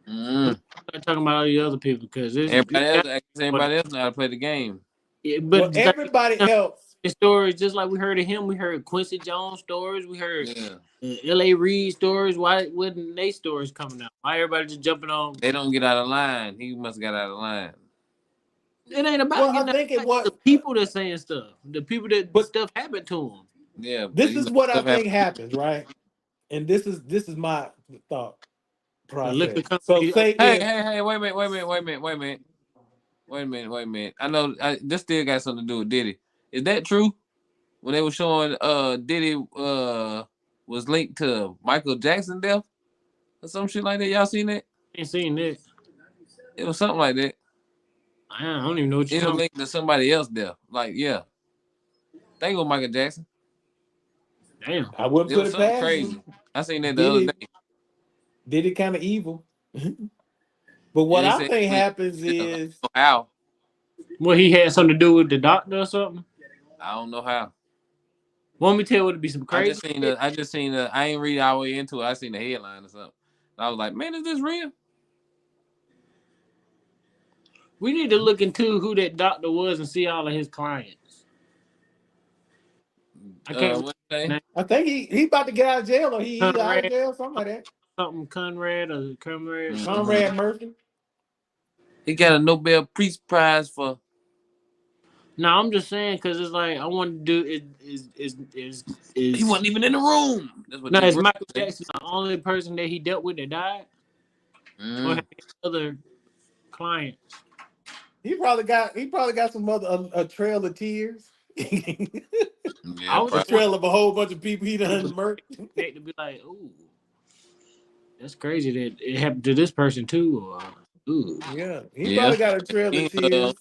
I'm
mm,
not talking about all the other people because
everybody else, I guess everybody else know how to play the game.
but
Well,
the thing,
everybody else.
stories just like we heard of him, we heard Quincy Jones stories, we heard
Yeah,
L.A. Reid stories. Why wasn't they stories coming out? Why everybody just jumping on?
they don't get out of line. He must have got out of line.
It ain't about
Well, I
getting out.
think it
Like,
was,
the people that saying stuff, the people that
but
stuff happened to them.
Yeah, but
this
you
is
know
what I
stuff
think
happened.
happens, right? And this is my thought
The
process.
liquor
So
company.
say
Hey,
if
hey, hey! Wait a minute! Wait a minute! Wait a minute! Wait a minute! Wait a minute! Wait a minute! I know this still got something to do with Diddy. Is that true? When they were showing Diddy was linked to Michael Jackson death or some shit like that. Y'all seen that?
Ain't seen that.
It was something like that.
I don't even know what you're
It was
talking
linked to somebody else death. Like, yeah. Think it was Michael Jackson.
about. Damn.
I wouldn't
It
put
was
it
something
past
crazy.
him,
I seen that the
did
other
it
day.
did it kind of evil. But
And
what
they
I
said
think
he went
happens
to jail. I
is,
don't know how.
What he had something to do with the doctor or something?
I don't know how.
Want me to tell you what to be some crazy shit?
I just seen the I ain't read all the way into it. I seen the headline or something. And I was like, man, is this real?
We need to look into who that doctor was and see all of his clients. I can't remember
What
his
say?
name.
I think he about to get out of jail, or he out of
Conrad,
jail, something like that.
something Conrad or Conrad, something.
Hmm.
Conrad Murphy.
He got a Nobel Peace Prize for.
No, I'm just saying because it's like I want to do it
He
is
wasn't even in the room. That's what
no,
T.
is
Griffin
Michael
say.
Jackson the only person that he dealt with that died, or
Mm.
had other clients?
He probably got some other a trail of tears.
Yeah,
I was
A
just
probably.
wondering
trail of a whole bunch of people he
if it
done
was
murked.
connected to be like, ooh, that's crazy that it happened to this person too, or ooh.
Yeah, he
Yeah.
probably got a trail of
He,
tears.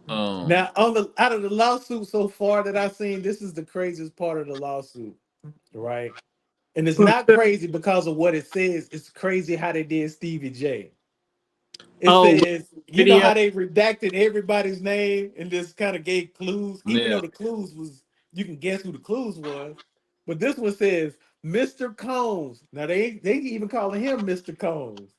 um,
Now, out of the lawsuit so far that I've seen, this is the craziest part of the lawsuit, right? And it's not crazy because of what it says. It's crazy how they did Stevie J. It
Oh, with
says, you know
video.
how they redacted everybody's name and just kind of gave clues, even
yeah.
though the clues was, you can guess who the clues was. But this one says Mr. Combs. Now they even calling him Mr. Combs.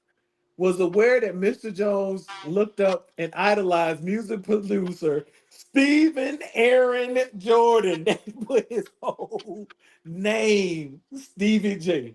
Was aware that Mr. Jones looked up and idolized music producer Stephen Aaron Jordan. They put his whole name, Stevie J.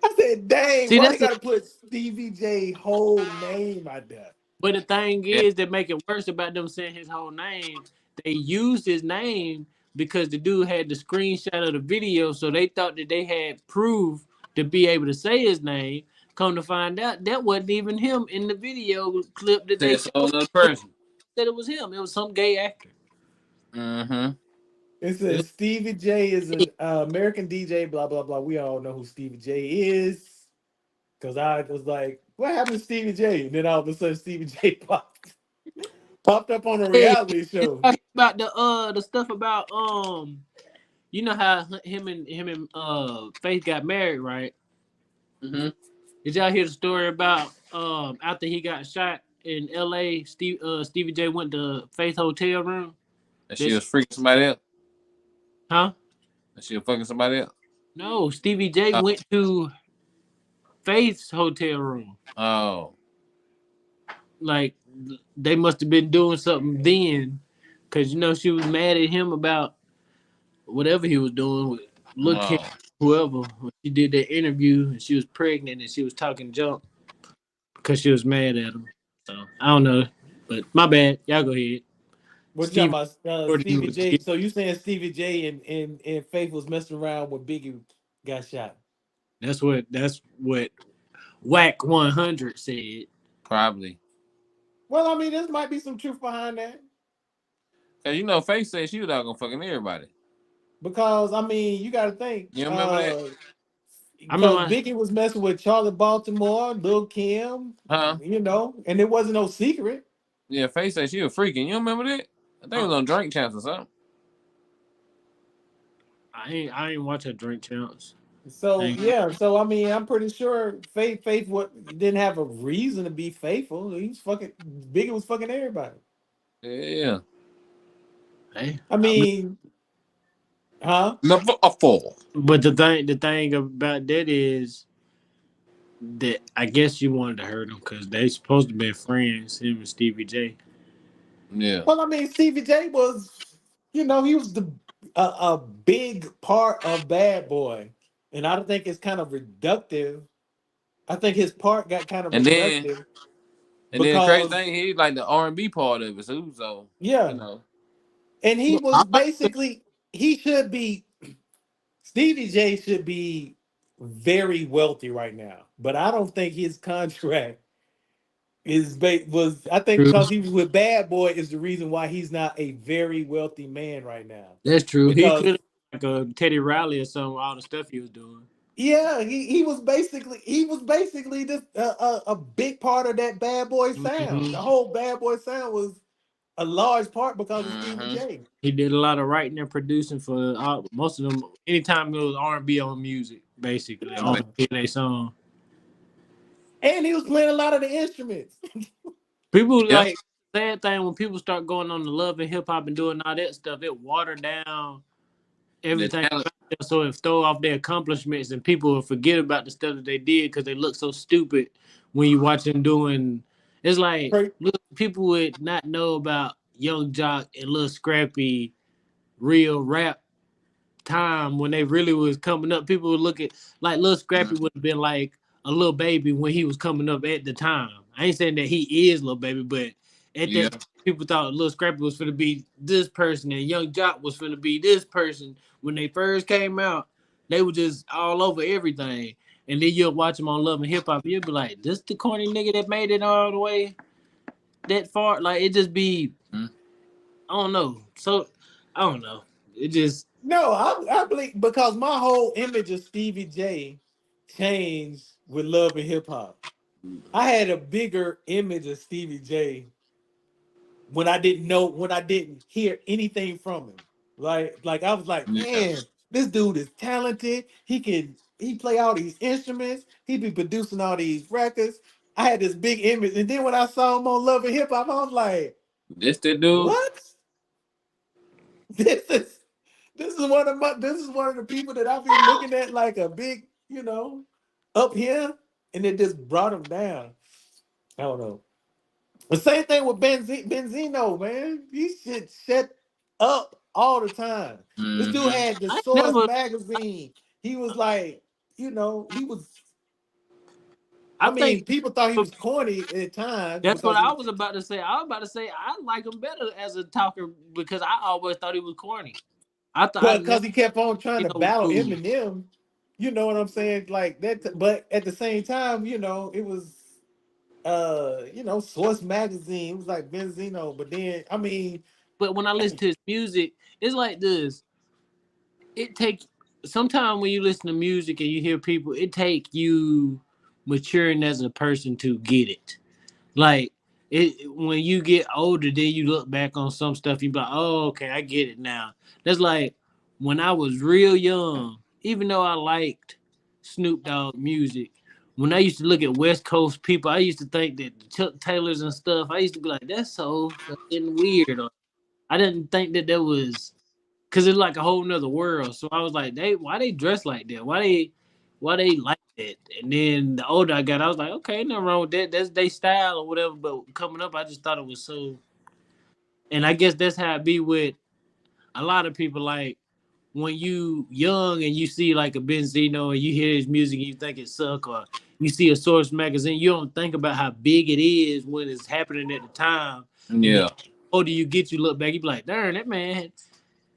I said, dang,
See,
why they
that's the
gotta put Stevie J whole name out there?
but the thing
Yeah.
is that make it worse about them saying his whole name. They used his name because the dude had the screenshot of the video, so they thought that they had proof to be able to say his name. Come to find out, that wasn't even him in the video clip that
Say
they
it's a whole
showed.
other person.
That it was him. It was some gay actor.
Mm-hmm.
It
It was
says Stevie J is an American DJ, blah, blah, blah. We all know who Stevie J is. Because I was like, what happened to Stevie J? And then all of a sudden, Stevie J popped up on a
yeah,
reality
it's
show.
about the stuff about you know how him and Faith got married, right?
Mm-hmm.
Did y'all hear the story about after he got shot in L.A. Stevie J went to Faith hotel room?
And she
This
was freaking somebody else.
huh?
And she was fucking somebody else.
No, Stevie J
Oh.
went to Faith's hotel room.
Oh.
Like they must have been doing something then, because you know she was mad at him about whatever he was doing with Lil Kim,
Oh.
whoever. When she did that interview and she was pregnant and she was talking junk because she was mad at him. So I don't know, but my bad. Y'all go ahead.
What you
Stevie
talking about?
Jordan
Stevie
was
J. So you saying Stevie J and Faith was messing around when Biggie got shot?
that's what Whack 100 said.
Probably.
Well, I mean, there might be some truth behind that.
Cause you know, Faith said she was out gonna fucking everybody.
Because I mean, you got to think,
You remember that?
I
because
remember
Biggie was messing with Charlie Baltimore, Lil Kim,
Huh?
and it wasn't no secret.
Yeah, Faith said she was freaking. You remember that? I think it was on Drink Champs or something.
I ain't watch her drink champs.
So
Thank
yeah, so I mean, I'm pretty sure Faith what didn't have a reason to be faithful. He's fucking Biggie was fucking everybody.
Yeah.
hey,
I
I mean,
mean, huh?
Never a fall.
but the thing about that is that I guess you wanted to hurt him because they supposed to be friends, him and Stevie J.
Yeah.
Well, I mean, Stevie J was, he was a big part of Bad Boy, and I don't think it's kind of reductive. I think his part got kind of
And then
reductive
and then crazy
because
thing, he like the R&B part of it too. So you
yeah,
know,
and he
Well, I
was
like
basically he should be Stevie J should be very wealthy right now, but I don't think his contract was I think
true.
because he was with Bad Boy is the reason why he's not a very wealthy man right now.
That's true. He
Because
could have like a Teddy Riley or something. All the stuff he was doing.
yeah, he was basically just a big part of that Bad Boy sound.
Hmm
The whole Bad Boy sound was a large part because of Stevie
hmm
J.
He did a lot of writing and producing for most of them. Anytime it was R&B on music, basically on
Yeah.
their song.
And he was playing a lot of the instruments.
People
yeah,
like sad thing when people start going on the love and hip hop and doing all that stuff. It watered down
the
everything
talent.
about them, so it throw off their accomplishments, and people will forget about the stuff that they did because they look so stupid when you watch them doing. It's like
Cra-
look, people would not know about Young Jock and Lil Scrappy real rap time when they really was coming up. People would look at like Lil Scrappy would have been like a little baby when he was coming up at the time. I ain't saying that he is little baby, but at
Yeah.
that time, people thought Lil Scrappy was gonna be this person and Young Jock was gonna be this person. When they first came out, they were just all over everything. And then you'll watch them on Love and Hip Hop, you'll be like, "This the corny nigga that made it all the way that far." Like it just be,
Mhm.
I don't know. So I don't know. It just
no, I believe because my whole image of Stevie J changed with Love and Hip Hop. I had a bigger image of Stevie J when I didn't hear anything from him. Like I was like,
Yeah.
man, this dude is talented. He play all these instruments. He be producing all these records. I had this big image, and then when I saw him on Love and Hip Hop, I was like,
This the dude.
what? This is this is one of the people that I've been looking at like a big, up here, and it just brought him down. I don't know. The same thing with Benzino, man. He should shut up all the time. This dude
Hmm
had the
I
Source
never.
magazine. He was like, he was.
I
I
think
mean, people thought he was corny at times
that's what
because he
I
was,
was about to say. I was about to say I like him better as a talker because I always thought he was corny. I thought I
but
never
because he kept on trying
you
to
know was
battle
cool.
Eminem. You know what I'm saying? Like that. But at the same time, it was, Source magazine. It was like Benzino. But then, I mean,
But when I listen to his music, it's like this. It take sometimes when you listen to music and you hear people, it take you maturing as a person to get it. Like it when you get older, then you look back on some stuff. You be like, "Oh, okay, I get it now." That's like when I was real young. Even though I liked Snoop Dogg music, when I used to look at West Coast people, I used to think that Chuck Taylors and stuff. I used to be like, "That's so fucking weird." Or I didn't think that there was because it's like a whole nother world. So I was like, "They why they dress like that? Why they like that?" And then the older I got, I was like, okay, nothing wrong with that. That's their style or whatever. But coming up, I just thought it was so. And I guess that's how it be with a lot of people. Like when you young and you see like a Benzino and you hear his music and you think it suck, or you see a Source magazine, you don't think about how big it is when it's happening at the time. And then
Yeah.
the older you get, you look back, you be like, darn, that man,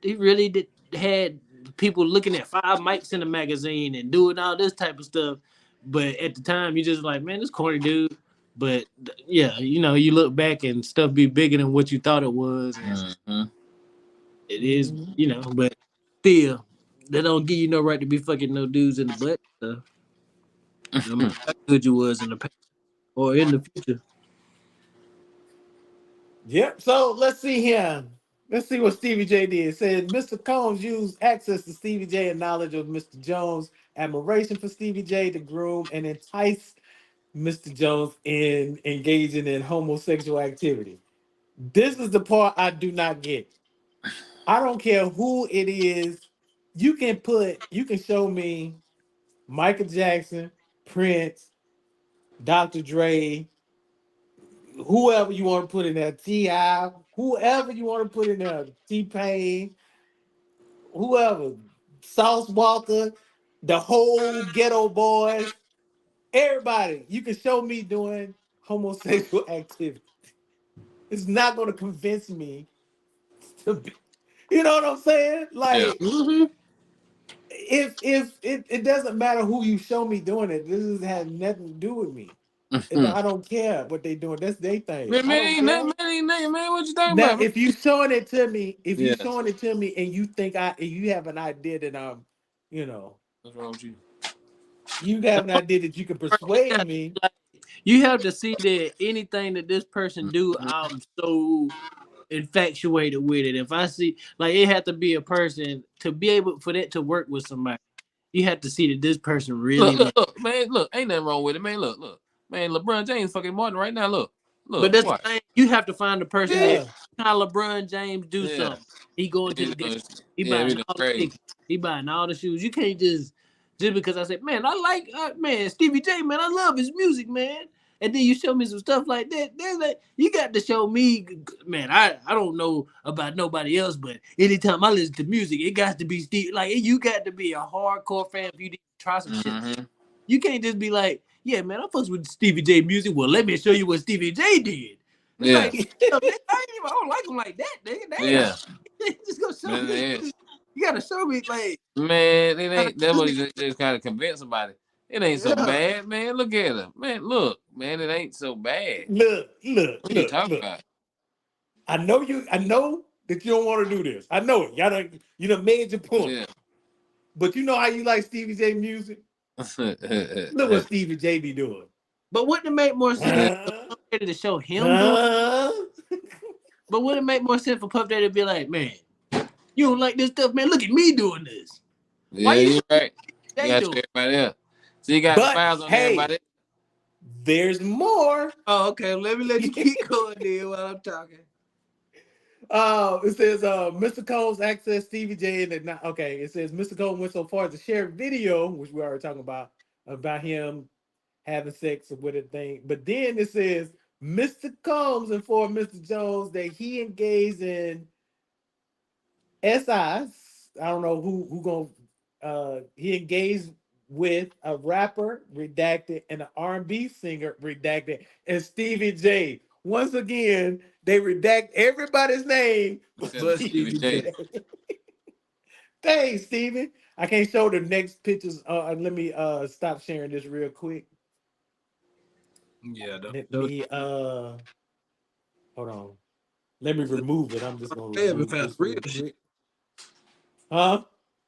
he really did had people looking at 5 mics in the magazine and doing all this type of stuff. But at the time, you just like, man, this corny dude. But yeah, you look back and stuff be bigger than what you thought it was, and
hmm
it is,
Mhm.
But still, they don't give you no right to be fucking no dudes in the butt. No matter how good you was in the past or in the future.
Yep. So let's see here. Let's see what Stevie J did. It said Mr. Combs used access to Stevie J and knowledge of Mr. Jones admiration for Stevie J to groom and entice Mr. Jones in engaging in homosexual activity. This is the part I do not get. I don't care who it is. You can show me Michael Jackson, Prince, Dr. Dre, whoever you want to put in there, T.I., whoever you want to put in there, T-Pain, whoever, Sauce Walker, the whole Ghetto Boys, everybody. You can show me doing homosexual activity. It's not going to convince me to be, you know what I'm saying?
Yeah.
Like, if it doesn't matter who you show me doing it, has nothing to do with me. I don't care what they doing. That's their thing.
Man,
I
man,
don't
ain't nothing,
care.
man, ain't nothing, man. What you talking
Now,
about, man?
if you showing it to me,
Yeah.
and you think you have an idea that I'm, you know,
What's wrong with you?
you have an idea that you can persuade me.
You have to see that anything that this person do, I'm so infatuated with it. If I see, like, it had to be a person to be able for that to work with somebody. You have to see that this person
Look,
really
look,
like.
look, man. Look, ain't nothing wrong with it, man. Look, look, man. LeBron James fucking Martin right now. Look,
But
look,
that's the
what?
thing. You have to find the person that
Yeah,
how LeBron James do
Yeah,
something. He going to
you
the game.
know,
He
yeah, we
buying
done
all the
crazy.
tickets. He buying all the shoes. You can't just because I said, man, I like man Stevie J, man, I love his music, man. And then you show me some stuff like that. Then like, you got to show me, man. I don't know about nobody else, but anytime I listen to music, it got to be Steve. Like you got to be a hardcore fan for you to try some shit.
Mm-hmm.
You can't just be like, yeah, man, I'm fucks with Stevie J music. Well, let me show you what Stevie J did. It's
Yeah,
like, damn, nigga, I don't like him like that, nigga.
yeah,
Damn. Just go show
man.
me.
Yeah.
You gotta show me, like,
Man, it
gotta
ain't that
do
what
it.
he just kind of convinced somebody. It ain't so
Yeah.
bad, man. Look at him, man. Look, man, it ain't so bad. What are you talking
look.
about?
I know that you don't want to do this. I know it. You done made your point.
Yeah.
But you know how you like Stevie J music? Look what Stevie J be doing.
But wouldn't it make more sense for
Huh?
Puff Daddy to show him doing?
Huh?
But wouldn't it make more sense for Puff Daddy to be like, man, you don't like this stuff, man? Look at me doing this. Why
Yeah,
you
you're
show
right. You
they
got to
doing?
show everybody else. So you got
But
files on
hey,
everybody.
there's more.
Oh, okay. Let me let you keep going there while I'm talking.
It says Mr. Combs accessed Stevie J and okay. It says Mr. Combs went so far as to share video, which we already talking about him having sex with a thing. But then it says Mr. Combs informed Mr. Jones that he engaged in SIs. I don't know who gonna he engaged with a rapper redacted and an R&B singer redacted and Stevie J. Once again, they redact everybody's name but
Except for Stevie
Stevie
J.
J. Thanks, Stevie. I can't show the next pictures. Let me stop sharing this real quick.
Yeah,
Let
those
me hold on. Let me remove it. I'm just gonna
web and
remove
found the
this
real
real
shit.
quick. Huh?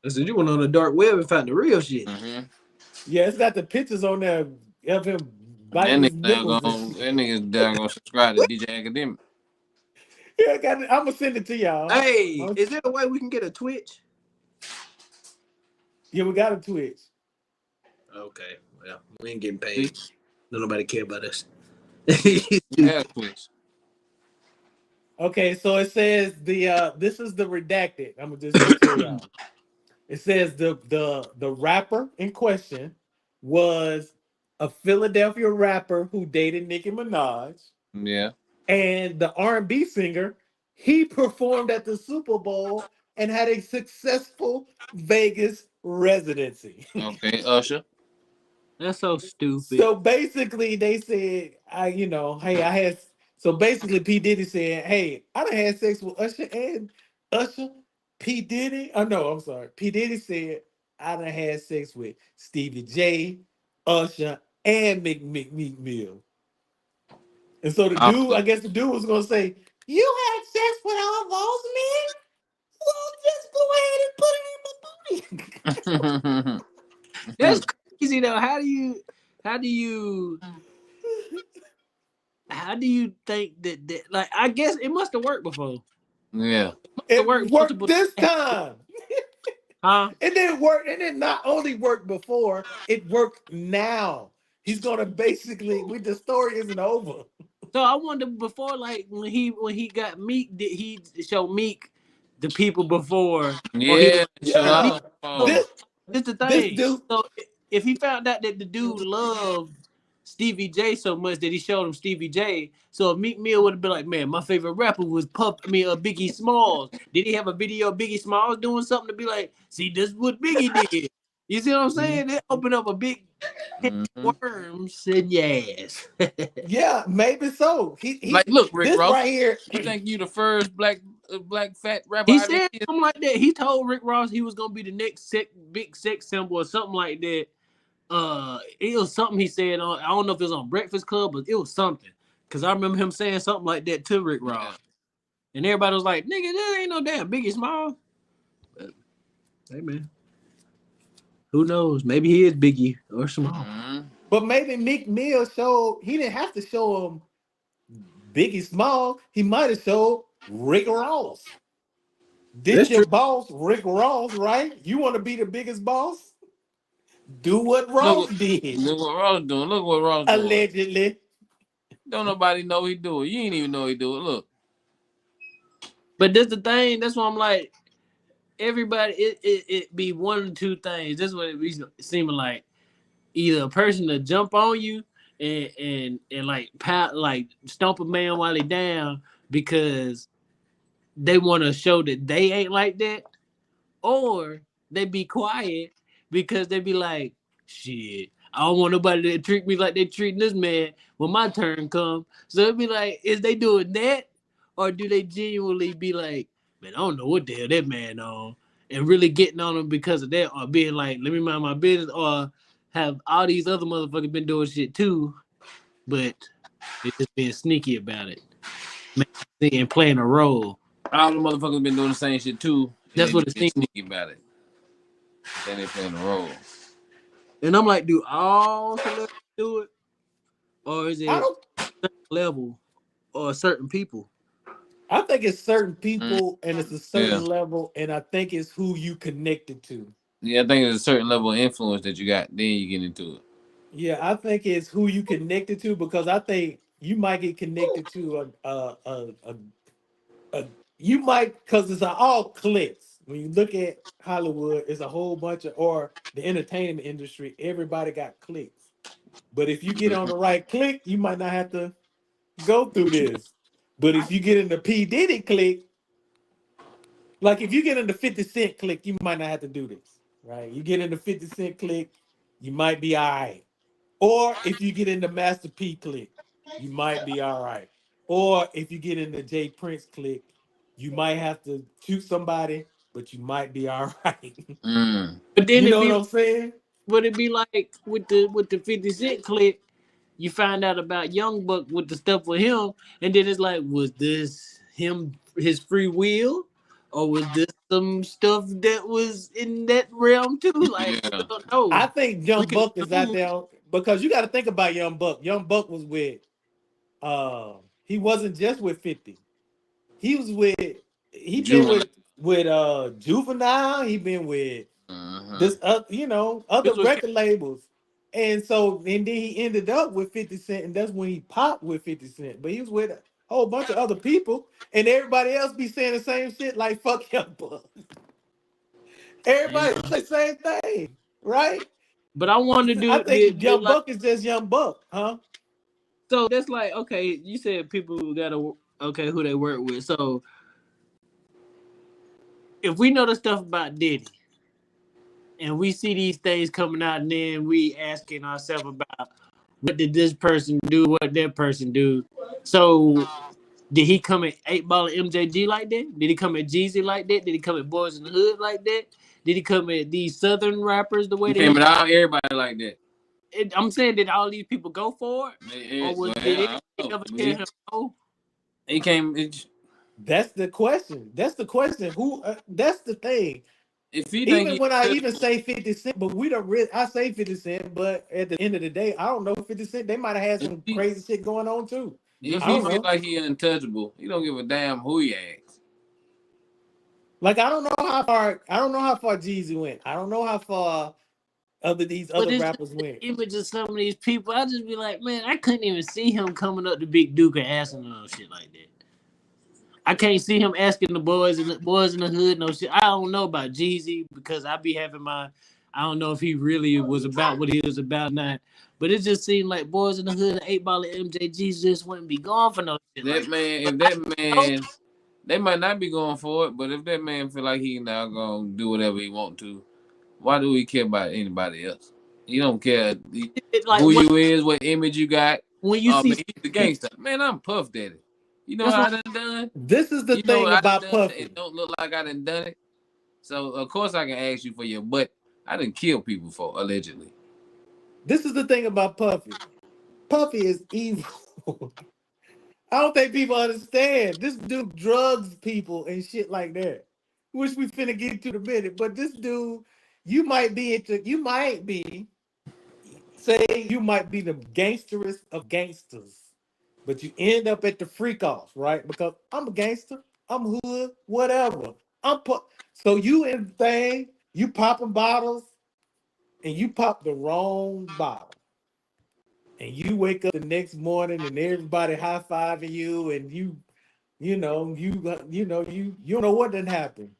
I said you went on the dark web and found the real shit.
Mm-hmm.
Yeah, it's got the pictures on there of him
That
biting
nigga
his
down
nipples and
going
shit.
that nigga down gonna subscribe to DJ Academic.
Yeah, I got it. I'm gonna send it to y'all.
Hey, is there a way we can get a Twitch?
Yeah, we got a Twitch.
Okay, well, we ain't getting
See?
paid. Don't nobody care about us.
Yeah, Twitch.
Okay, so it says this is the redacted. I'm just gonna tell y'all. It says the rapper in question was a Philadelphia rapper who dated Nicki Minaj,
Yeah.
and the R&B singer. He performed at the Super Bowl and had a successful Vegas residency.
Okay, Usher.
That's so stupid.
So basically, they said, hey, I had. So basically, P Diddy said, hey, I done had sex with Usher and Usher. P Diddy, oh no, I'm sorry. P Diddy said, I done had sex with Stevie J, Usher, and Meek Mill. And so the
All
dude,
of
I guess the dude was gonna say, you had sex with all those men? Well, just go ahead and put it in my
them.
That's crazy though. How do you
booty.
how do you think that like I guess it must have worked before.
Yeah.
It
It
worked
worked
multiple
this
times.
time.
Huh?
It didn't work. It did not only work before, it worked now. He's gonna basically the story isn't over.
So I wonder before, like when he got Meek, did he show Meek the people before, or he was
Yeah, showed
because
all
he
Yeah.
so
the
This
this the
this
thing.
dude.
So if he found out that the dude loved Stevie J so much that he showed him Stevie J, so if Meek Mill would have been like, man, my favorite rapper was Biggie Smalls. Did he have a video of Biggie Smalls doing something to be like, see, this is what Biggie did? You see what I'm saying? That opened up a big
Mm-hmm.
worms and yes.
Yeah, maybe so.
Like, look, Rick
This
Ross,
right here.
you think you the first black fat rapper
He
I ever
said
hear?
something like that. He told Rick Ross he was gonna be the next big sex symbol or something like that. It was something he said on. I don't know if it was on Breakfast Club, but it was something. Cause I remember him saying something like that to Rick
Yeah.
Ross, and everybody was like, "Nigga, there ain't no damn Biggie Small." But, hey man, who knows? Maybe he is Biggie or Small.
Mm-hmm.
But maybe Meek Mill showed he didn't have to show him Biggie Small. He might have showed Rick Ross. This
That's
your
true.
boss, Rick Ross, right? You want to be the biggest boss? Do what
Look
Ross
what
did,
look what Ross doing. Look what Ross doing.
allegedly.
Don't nobody know he do it. You ain't even know he do it. Look.
But that's the thing. That's why I'm like, everybody. It be one or two things. That's what it be seeming like. Either a person to jump on you and like like stomp a man while they down because they want to show that they ain't like that, or they be quiet because they be like, shit, I don't want nobody to treat me like they treating this man when my turn comes. So it'd be like, is they doing that, or do they genuinely be like, man, I don't know what the hell that man on, and really getting on him because of that, or being like, let me mind my business, or have all these other motherfuckers been doing shit too, but they just being sneaky about it, and playing a role.
All the motherfuckers been doing the same shit too, and
That's
they
what
just
it
been
seems.
sneaky about it. Then they playing the role.
And I'm like, do all celebrities do it, or is
I
it
don't.
certain level or certain people?
I think it's certain
Mm,
people and it's a
yeah.
certain level, and I think it's who you connected to.
Yeah, I think there's a certain level of influence that you got, then you get into it.
Yeah, I think it's who you connected to because I think you might get connected to a you might because it's all clicks. When you look at Hollywood, it's a whole bunch of or the entertainment industry. Everybody got clicks, but if you get on the right click, you might not have to go through this. But if you get in the P Diddy click, like if you get in the 50 Cent click, you might not have to do this, right? You get in the 50 Cent click, you might be all right. Or if you get in the Master P click, you might be all right. Or if you get in the J Prince click, you might have to shoot somebody, but you might be all right.
Mm.
But then
You
it
know what
be,
I'm saying?
would it be like with the 50 Cent clip? You find out about Young Buck with the stuff with him, and then it's like, was this him his free will, or was this some stuff that was in that realm too? Like we
Yeah.
don't know.
I think
We
Young
can
Buck is out
assume.
there because you got to think about Young Buck. Young Buck was with he wasn't just with 50. He was with he been
Juvenile.
with Juvenile, he been with
Uh-huh.
this other
This was
record labels. And so and then he ended up with 50 Cent, and that's when he popped with 50 Cent. But he was with a whole bunch of other people, and everybody else be saying the same shit like fuck Young Buck.
yeah.
Everybody say the same thing, right?
But I want to
I
do
think
did
Young
like
Buck is just Young Buck, huh?
so. That's like, okay. You said people who gotta, okay, who they work with. So if we know the stuff about Diddy, and we see these things coming out, and then we asking ourselves about what did this person do, what that person do. So did he come at 8 Ball and MJG like that? Did he come at Jeezy like that? Did he come at Boys in the Hood like that? Did he come at these Southern rappers the way
He
that
came
he?
at all everybody like that.
I'm saying, did all these people go for it, or
Well,
did
I
anybody
don't
ever
know.
tell him no?
He came.
That's the question. That's the question. Who? That's the thing.
If he think
Even
he
when I even
untouchable,
say 50 Cent, but we don't really, I say 50 Cent, but at the end of the day, I don't know 50 Cent. They might have had
if
some
he
crazy shit going on too.
if
I
Just
he
don't
one.
feel
know.
like he untouchable, he don't give a damn who he asks.
Like I don't know how far Jeezy went. I don't know how far these
But
other
it's just
rappers
the
went.
image of some of these people. I just be like, man, I couldn't even see him coming up to Big Duke and asking him no shit like that. I can't see him asking the boys in the hood no shit. I don't know about Jeezy because I be having my. I don't know if he really was about what he was about now. But it just seemed like boys in the hood and 8 Ball and MJG just wouldn't be going for no shit
That
like
man, if
that.
that man, they might not be going for it, but if that man feel like he now gonna do whatever he want to, why do we care about anybody else? He don't care
Like
who you is, what image you got.
when you
Oh
see
man, he's the gangster. Man, I'm Puff Daddy. You know
that's
how
what
I done?
This is the
You know
thing
what I
about
done? It
Puffy.
don't look like I done it. So of course I can ask you for your butt. I didn't kill people for allegedly.
This is the thing about Puffy. Puffy is evil. I don't think people understand. This dude drugs people and shit like that. Which we finna get to in a minute. But this dude, you might be, say you might be the gangsterest of gangsters, but you end up at the freak off, right? Because I'm a gangster, I'm hood, whatever. So you in the thing, you popping bottles, and you pop the wrong bottle. And you wake up the next morning and everybody high-fiving you, and you don't know what done happened.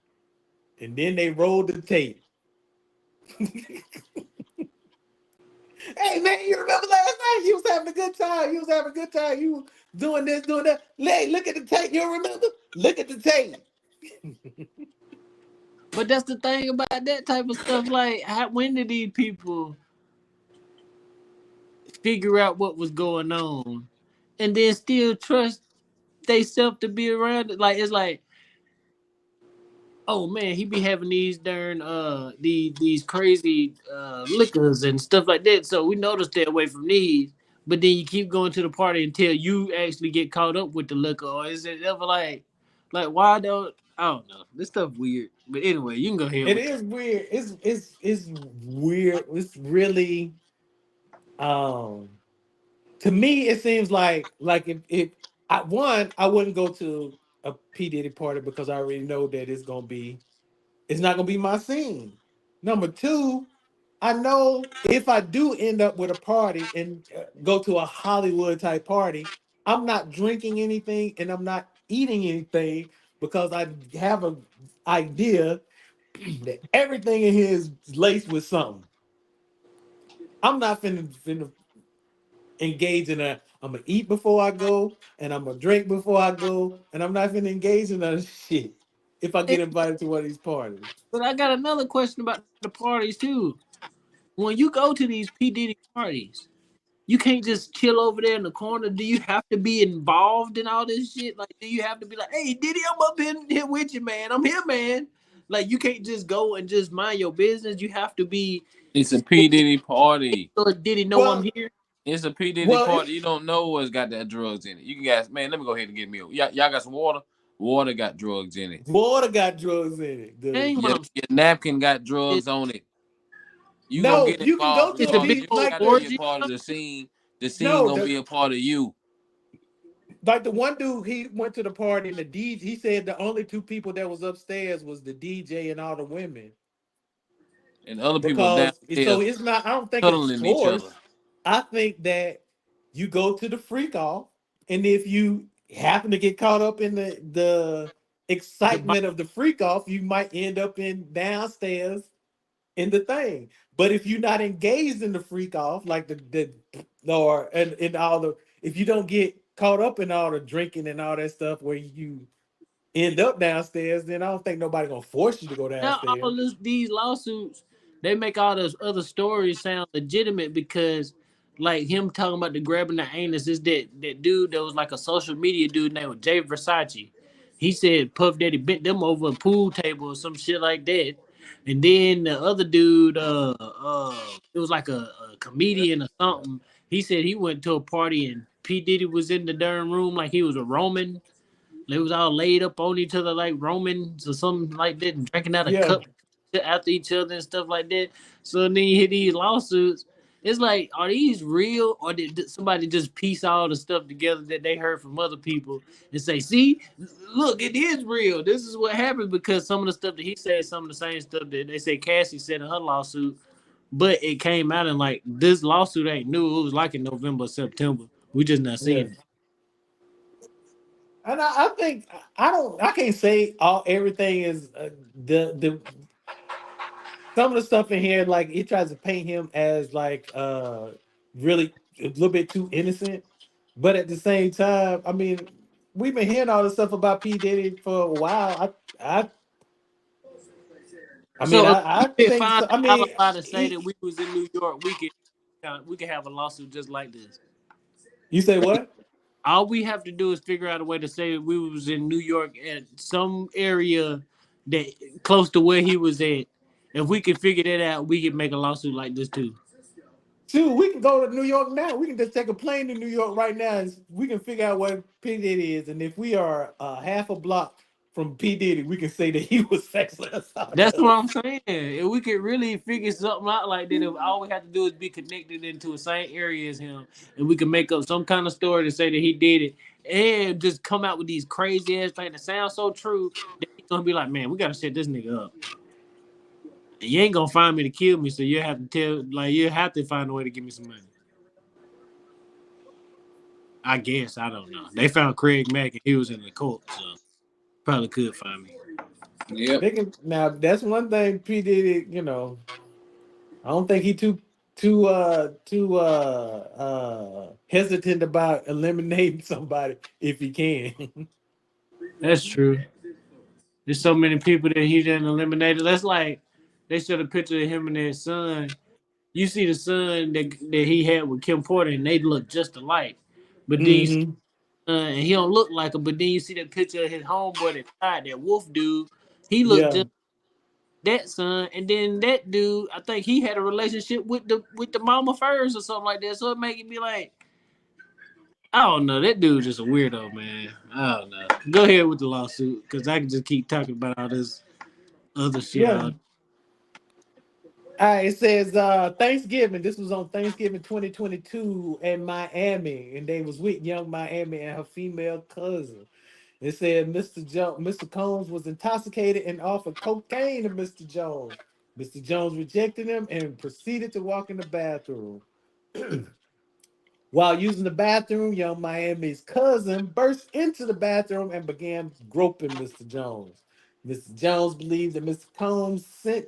And then they roll the tape. Hey man, you remember last night? You was having a good time. You was having a good time. You doing this, doing that. Hey, look at the tape. You remember? Look at the tape.
but that's the thing about that type of stuff. Like, when did these people figure out what was going on, and then still trust they self to be around it? Like, it's like, oh man, he be having these darn these crazy liquors and stuff like that. So we know to stay away from these. But then you keep going to the party until you actually get caught up with the liquor, or is it ever like why don't I don't know. This stuff weird. But anyway, you can go ahead
It
with
is weird. It's weird. It's really um to me it seems like if I wouldn't go to a P Diddy party because I already know that it's not gonna be my scene. Number two, I know if I do end up with a party and go to a Hollywood type party, I'm not drinking anything and I'm not eating anything because I have an idea that everything in here is laced with something. I'm not finna engage in a. I'm gonna eat before I go and I'm gonna drink before I go and I'm not finna engage in that shit if I get
it.
invited to one of these parties.
But I got another question about the parties too. When you go to these P Diddy parties, you can't just chill over there in the corner. Do you have to be involved in all this shit? Like, do you have to be like, hey, Diddy, I'm up in here with you, man. I'm here, man. Like, you can't just go and just mind your business. You have to be.
It's a P Diddy party.
So Diddy know I'm
Well,
here?
It's a P Diddy
well,
party. You don't know what's got that drugs in it. You can guys, man. Let me go ahead and get me. Y'all got some water. Water got drugs in it.
water got drugs in it. The
Ain't what I'm
Your napkin got
saying.
drugs on it. You gonna
No,
get
you can go
involved
to
It's
the
a
regardless.
big
You
beach
don't
old
like
got to be a
orgy.
part of the scene. The scene
no
gonna
the
be a part of you.
like the one dude he went to the party and the DJ he said the only two people that was upstairs was the DJ and all the women
And other people
because so
downstairs
it's not I don't think it's
cuddling each other.
forced. I think that you go to the freak off and if you happen to get caught up in the
The
excitement of the freak off, you might end up in downstairs in the thing. But if you're not engaged in the freak off, like the or and in all the if you don't get caught up in all the drinking and all that stuff where you end up downstairs, then I don't think nobody gonna force you to go
now
downstairs.
these lawsuits, they make all those other stories sound legitimate because like him talking about the grabbing the anus is that dude that was like a social media dude named Jay Versace. He said Puff Daddy bent them over a pool table or some shit like that. And then the other dude, it was like a comedian or something. He said he went to a party and P. Diddy was in the darn room like he was a Roman. They was all laid up on each other like Romans or something like that, and drinking out of
Yeah,
cup after each other and stuff like that. So then you hear these lawsuits, It's like, are these real, or did somebody just piece all the stuff together that they heard from other people and say, "See, look, it is real. This is what happened," because some of the stuff that he said, some of the same stuff that they say Cassie said in her lawsuit, but it came out and like this lawsuit ain't new. It was like in November, September. We just not
Yeah.
seeing it.
And I think I can't say all everything is the some of the stuff in here like he tries to paint him as like really a little bit too innocent, but at the same time, I mean, we've been hearing all this stuff about P Diddy for a while. I mean,
So if
I
we
think
find
so. I
an
mean,
alibi to say that we was in New York, we could have a lawsuit just like this.
you say what?
All we have to do is figure out a way to say that we was in New York at some area that close to where he was at. If we can figure that out, we can make a lawsuit like this too.
Shoot, we can go to New York now. We can just take a plane to New York right now. And we can figure out what P Diddy is, and if we are half a block from P Diddy, we can say that he was sexually assaulted
That's what
us.
I'm saying. If we could really figure something out like that, if all we have to do is be connected into the same area as him, and we can make up some kind of story to say that he did it, and just come out with these crazy ass things that sound so true that he's gonna be like, man, we gotta set this nigga up. And you ain't gonna find me to kill me, so you have to you have to find a way to give me some money. I guess I don't know. They found Craig Mack and he was in the court, so probably could find me.
Yep.
They can now. That's one thing P Diddy. You know, I don't think he too hesitant about eliminating somebody if he can.
That's true. There's so many people that he didn't eliminate. That's like they showed a picture of him and his son. You see the son that he had with Kim Porter, and they look just alike. But then you see,
Hmm.
and he don't look like him. But then you see that picture of his homeboy that died, that Wolf dude. He looked
Yeah,
just that son, and then that dude. I think he had a relationship with the mama first or something like that. So it make it be like, I don't know. That dude's just a weirdo, man. I don't know. Go ahead with the lawsuit, because I can just keep talking about all this other shit.
yeah. All right, it says Thanksgiving. This was on Thanksgiving 2022 in Miami, and they was with young Miami and her female cousin. It said Mr. Combs was intoxicated and offered cocaine to Mr. Jones. Mr. Jones rejected him and proceeded to walk in the bathroom. While using the bathroom, young Miami's cousin burst into the bathroom and began groping Mr. Jones. Mr. Jones believed that Mr. Combs sent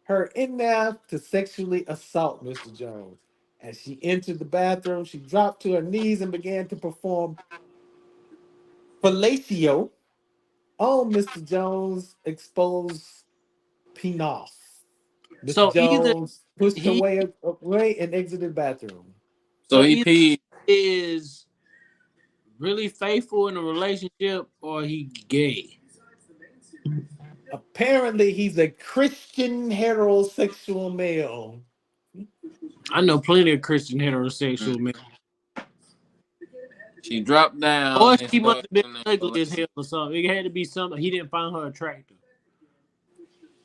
her in there to sexually assault Mr. Jones. As she entered the bathroom, she dropped to her knees and began to perform fellatio on Mr. Jones' exposed penis. Mr.
So either
Jones pushed her
he
away and exited the bathroom.
So
so
he
either
peed.
he is really faithful in a relationship or he gay.
Apparently, he's a Christian heterosexual male.
I know plenty of Christian
Mm.
heterosexual men.
She dropped down
Or
and
she must
started
have been
doing the
ugly as
fellatio.
hell or something. It had to be something he didn't find her attractive.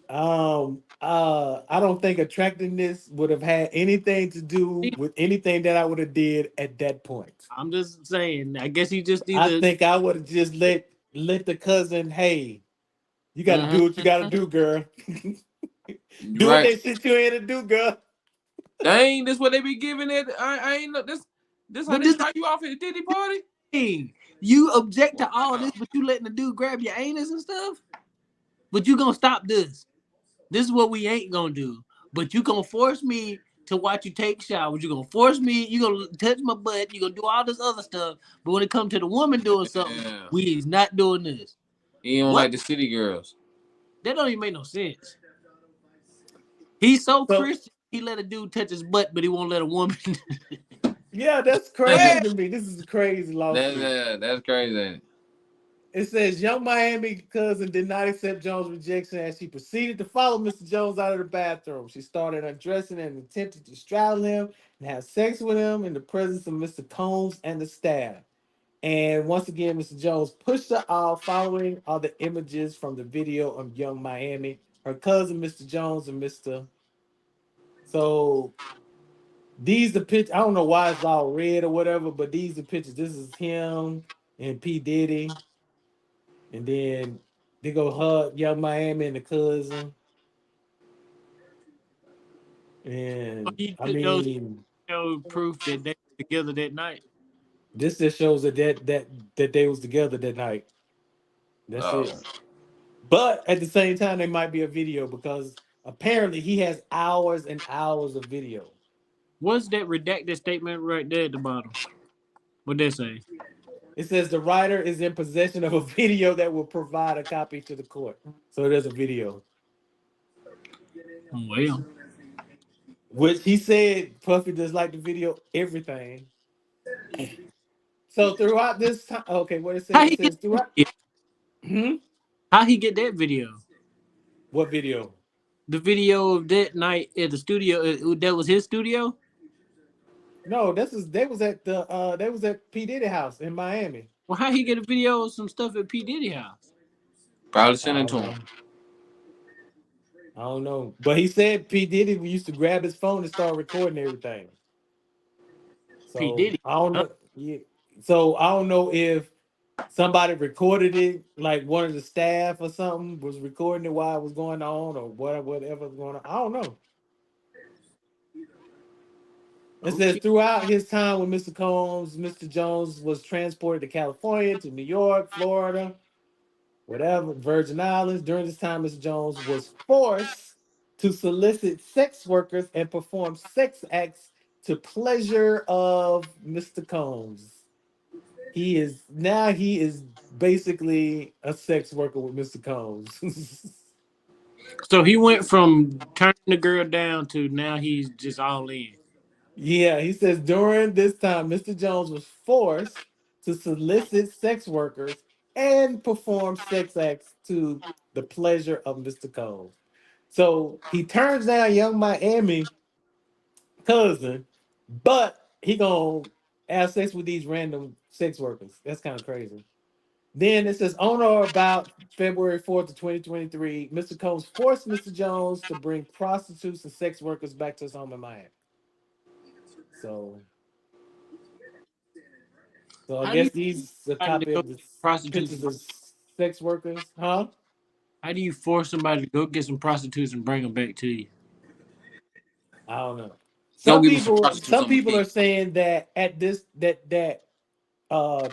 I don't think attractiveness would have had anything to do with anything that I would have did at that point.
I'm just saying. I guess he just
I
either.
think I would have just let the cousin, hey, you got to do what you got to
Mm-hmm.
do, girl.
You're
Do what
right.
they sent you in to do, girl.
Dang, this what they be giving it. I ain't know this. This how
But
they
this the
start you off at a Diddy party.
thing. You object to all this,
Wow.
but you letting the dude grab your anus and stuff. But you gonna stop this. This is what we ain't gonna do. But you gonna force me to watch you take showers. You gonna force me. You gonna touch my butt. You gonna do all this other stuff. But when it comes to the woman doing something,
Yeah.
we is not doing this.
He don't
What?
like the city girls.
That don't even make no sense. He's so
So
Christian. He let a dude touch his butt, but he won't let a woman.
yeah, that's crazy
That
to me. This is a crazy lawsuit.
that's crazy. Ain't it?
It says young Miami cousin did not accept Jones' rejection as she proceeded to follow Mr. Jones out of the bathroom. She started undressing and attempted to straddle him and have sex with him in the presence of Mr. Combs and the staff. And once again, Mr. Jones pushed her off. Following are the images from the video of young Miami, her cousin, Mr. Jones, and Mr. So these the pitch. I don't know why it's all red or whatever, but these the pictures. This is him and P Diddy, and then they go hug Young Miami and the cousin,
So
and
you
I
took those
mean,
show proof that they were together that night.
this just shows that they was together that night. That's
Oh,
it. But at the same time, there might be a video because apparently he has hours and hours of video.
What's that redacted statement right there at the bottom? What that say?
It says the writer is in possession of a video that will provide a copy to the court. So there's a video,
Oh, well,
which he said Puffy does like the video, everything. So throughout this time, okay, what
how
it
he get
says throughout.
that video?
Hmm?
How he get that video?
What video?
The video of that night at the studio. That was his studio.
No, this is they was at P Diddy house in Miami.
Well, how he get a video of some stuff at P Diddy house?
probably
I
send it
don't
to him.
know. I don't know. But he said P Diddy used to grab his phone and start recording everything.
P
So
Diddy.
I don't
Huh?
know. Yeah. So I don't know if somebody recorded it, like one of the staff or something was recording it while it was going on, or whatever was going on. I don't know. It says
Okay.
throughout his time with Mr. Combs, Mr. Jones was transported to California, to New York, Florida, whatever, Virgin Islands. During this time, Mr. Jones was forced to solicit sex workers and perform sex acts to pleasure of Mr. Combs. He is basically a sex worker with Mr. Combs.
So he went from turning the girl down to now he's just all in.
Yeah, he says during this time, Mr. Jones was forced to solicit sex workers and perform sex acts to the pleasure of Mr. Combs. So he turns down Young Miami cousin, but he gonna have sex with these random sex workers. That's kind of crazy. Then it says on or about February 4th of 2023, Mr. Combs forced Mr. Jones to bring prostitutes and sex workers back to his home in Miami. So, so I
How do you
guess these a
somebody to
copy
go
of
get
the
prostitutes?
pictures of sex workers, huh?
How do you force somebody to go get some prostitutes and bring them back to you?
I don't know.
Go give me some prostitutes.
Some
I'm a
people
king.
are saying that at this that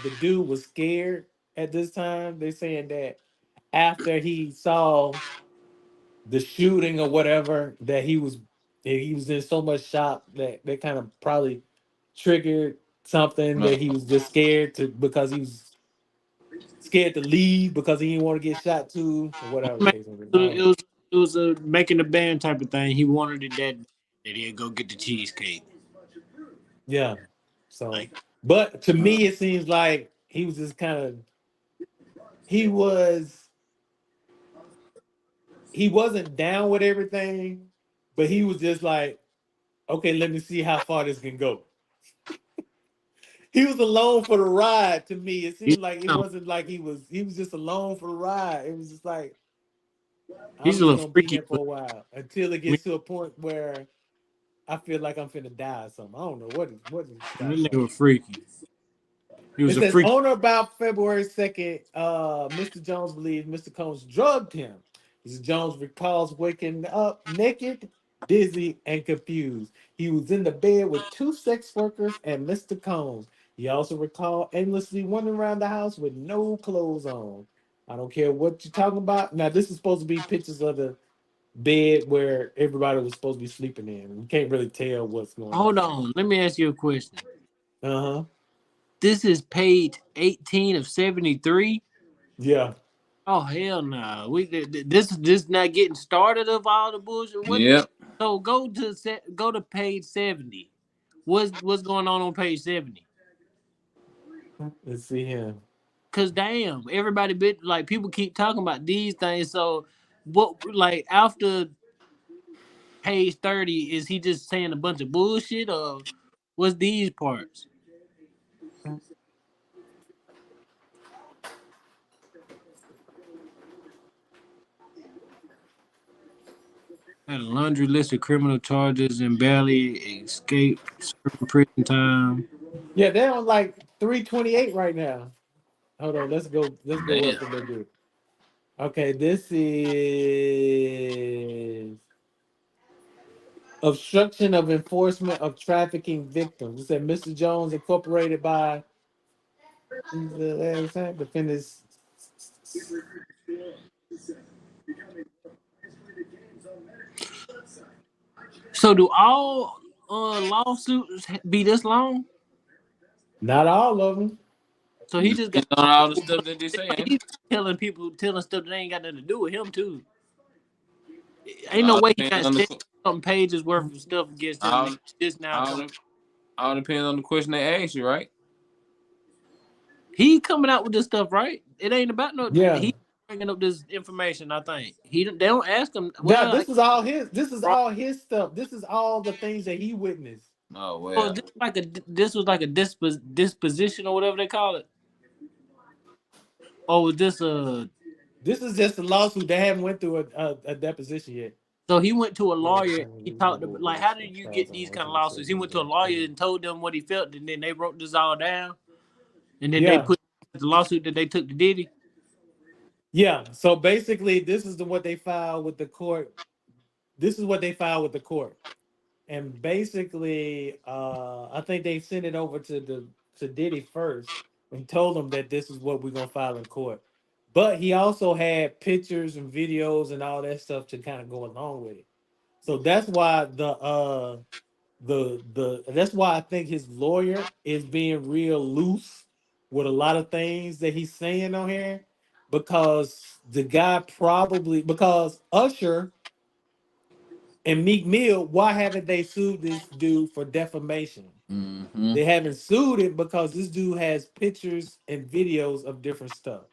the dude was scared at this time. They're saying that after he saw the shooting or whatever, that he was in so much shock that they kind of probably triggered something
No.
that he was just scared to because he was scared to leave because he didn't want to get shot too or whatever the
Man,
case may be. I don't
it
know.
was it was a making a band type of thing. He wanted it that he'd go get the cheesecake.
Yeah. So,
Like
but to
Uh,
me, it seems like he was just kind of he was he wasn't down with everything, but he was just like, okay, let me see how far this can go. He was alone for the ride. To me, it
he's
seemed like it
um,
wasn't like he was just alone for the ride. It was just like I'm
he's a
just
little
gonna be
freaky,
here for
but
a while until it
I mean,
gets to a point where I feel like I'm finna die or something. I don't know what this
that
guy
nigga
saying.
was freaky. He was
It
a
says
freak.
on or about February 2nd, Mr. Jones believes Mr. Combs drugged him. Mr. Jones recalls waking up naked, dizzy, and confused. He was in the bed with two sex workers and Mr. Combs. He also recalled aimlessly wandering around the house with no clothes on. I don't care what you're talking about. Now, this is supposed to be pictures of the bed where everybody was supposed to be sleeping in. You can't really tell what's going
Hold
on.
on, let me ask you a question.
Uh huh.
This is page 18 of 73.
Yeah.
Oh hell no! This not getting started of all the bullshit. What?
yep.
So go to page 70. What's going on page 70?
Let's see here.
Cause damn, everybody bit like people keep talking about these things. So what? Like after page 30, is he just saying a bunch of bullshit or what's these parts? Had a laundry list of criminal charges and barely escaped serving prison time.
Yeah, they're on like 328 right now. Hold on, let's go. Let's go
Damn.
up a little bit. Okay, this is obstruction of enforcement of trafficking victims. It said Mr. Jones incorporated by the defendants.
So do all lawsuits be this long?
Not all of them.
So he just got
Depending on all the stuff that they say, ain't
he's telling stuff that ain't got nothing to do with him too.
it?
Ain't no way he
Depends
got
on
70-something pages worth of stuff against him.
all,
And just now
all,
coming.
the- all depends on the question they ask you, right?
He coming out with this stuff, right? It ain't about no.
Yeah.
He bringing up this information. I think they don't ask him.
Now
Well,
this is all his. This is
wrong.
all his stuff. This is all the things that he witnessed.
Oh
So
well.
this was like a disposition or whatever they call it. Or was this a?
This is just a lawsuit. They haven't went through a deposition yet.
So he went to a
Yeah,
lawyer. He talked to, like, how did you get these kind of lawsuits? He went to a lawyer and told them what he felt, and then they wrote this all down, and then they
yeah.
put the lawsuit that they took to Diddy.
Yeah. So basically, this is what they filed with the court. This is what they filed with the court. And basically, I think they sent it over to Diddy first and told him that this is what we're gonna file in court. But he also had pictures and videos and all that stuff to kind of go along with it. So that's why the that's why I think his lawyer is being real loose with a lot of things that he's saying on here because the guy probably because Usher and Meek Mill, why haven't they sued this dude for defamation?
Mm-hmm.
They haven't sued it because this dude has pictures and videos of different stuff.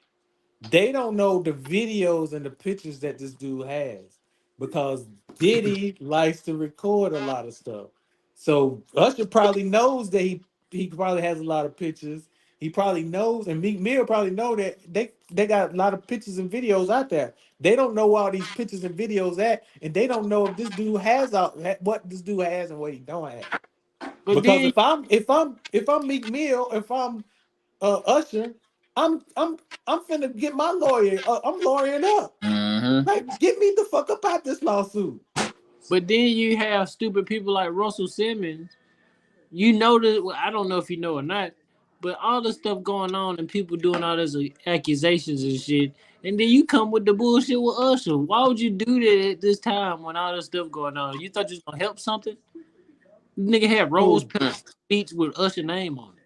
They don't know the videos and the pictures that this dude has because Diddy likes to record a lot of stuff. So Usher probably knows that he probably has a lot of pictures. He probably knows, and Meek Mill probably know that they got a lot of pictures and videos out there. They don't know all these pictures and videos at, and they don't know if this dude has what this dude has and what he don't have.
But
Because
then,
if I'm Meek Mill, if I'm Usher, I'm I'm finna get my lawyer. I'm lawyering up.
Mm-hmm.
Like, get me the fuck up out this lawsuit.
you have stupid people like Russell Simmons. You know that. Well, I don't know if you know or not, but all the stuff going on and people doing all those accusations and shit, and then you come with the bullshit with Usher. Why would you do that at this time when all this stuff going on? You thought you was gonna help something? Nigga had rose
Who?
pepper speech with Usher name on it.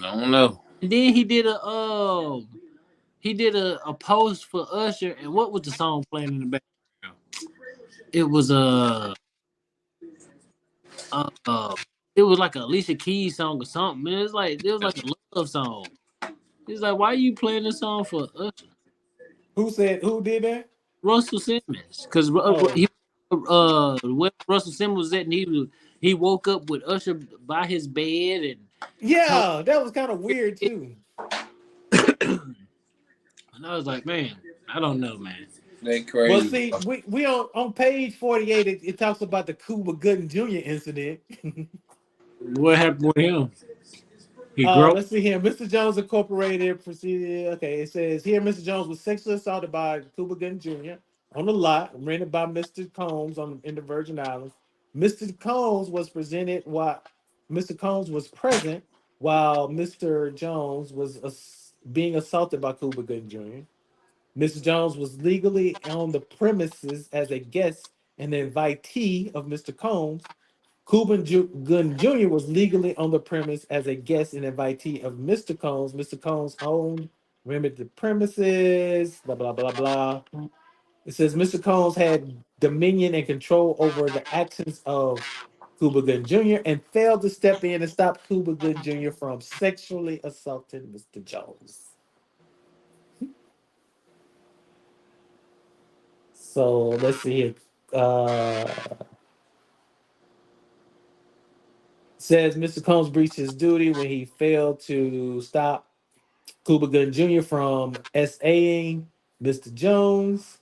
I don't know.
And then he did a post for Usher, and what was the song playing in the background? It was uh, uh it was like a Alicia Keys song or something. It was like a love song. He's like, why are you playing this song for Usher?
Who said who did that?
Russell Simmons, because
Oh,
he where Russell Simmons was at, and he woke up with Usher by his bed and talked.
yeah, that was kind of weird too.
And I was like, man, I don't know, man.
They
Well,
crazy.
see, we on page 48. It talks about the Cuba Gooden Jr. incident.
What happened with him? He grew.
Let's see here. Mr. Jones Incorporated proceeded. Okay, it says here Mr. Jones was sexually assaulted by Cuba Gooding Jr. on the lot rented by Mr. Combs in the Virgin Islands. Mr. Combs was presented while Mr. Combs was present while Mr. Jones was being assaulted by Cuba Gooding Jr. Mr. Jones was legally on the premises as a guest and an invitee of Mr. Combs. Gunn Jr. was legally on the premise as a guest and invitee of Mr. Combs. Mr. Combs owned, rented the premises, blah, blah, blah, blah. It says Mr. Combs had dominion and control over the actions of Cuba Gooding Jr. and failed to step in and stop Cuba Gooding Jr. from sexually assaulting Mr. Jones. So let's see here. Says Mr. Combs breached his duty when he failed to stop Cuba Gooding Jr. from SAing Mr. Jones.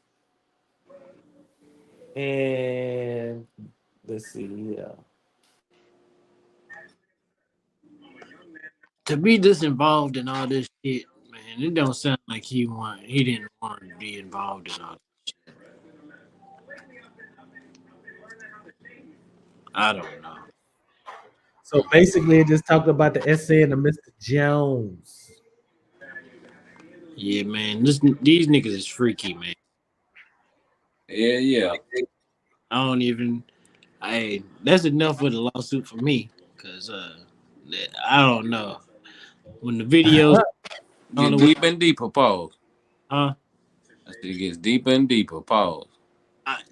And let's see, yeah.
To be this involved in all this shit, man, it don't sound like he didn't want to be involved in all. I don't know.
So basically, it just talked about the essay of Mr. Jones.
Yeah, man, these niggas is freaky, man.
Yeah, yeah.
I don't even. That's enough for the lawsuit for me, cause I don't know when the videos on
Get
the way,
deep and deeper, pause.
huh?
I said it gets deeper and deeper, pause.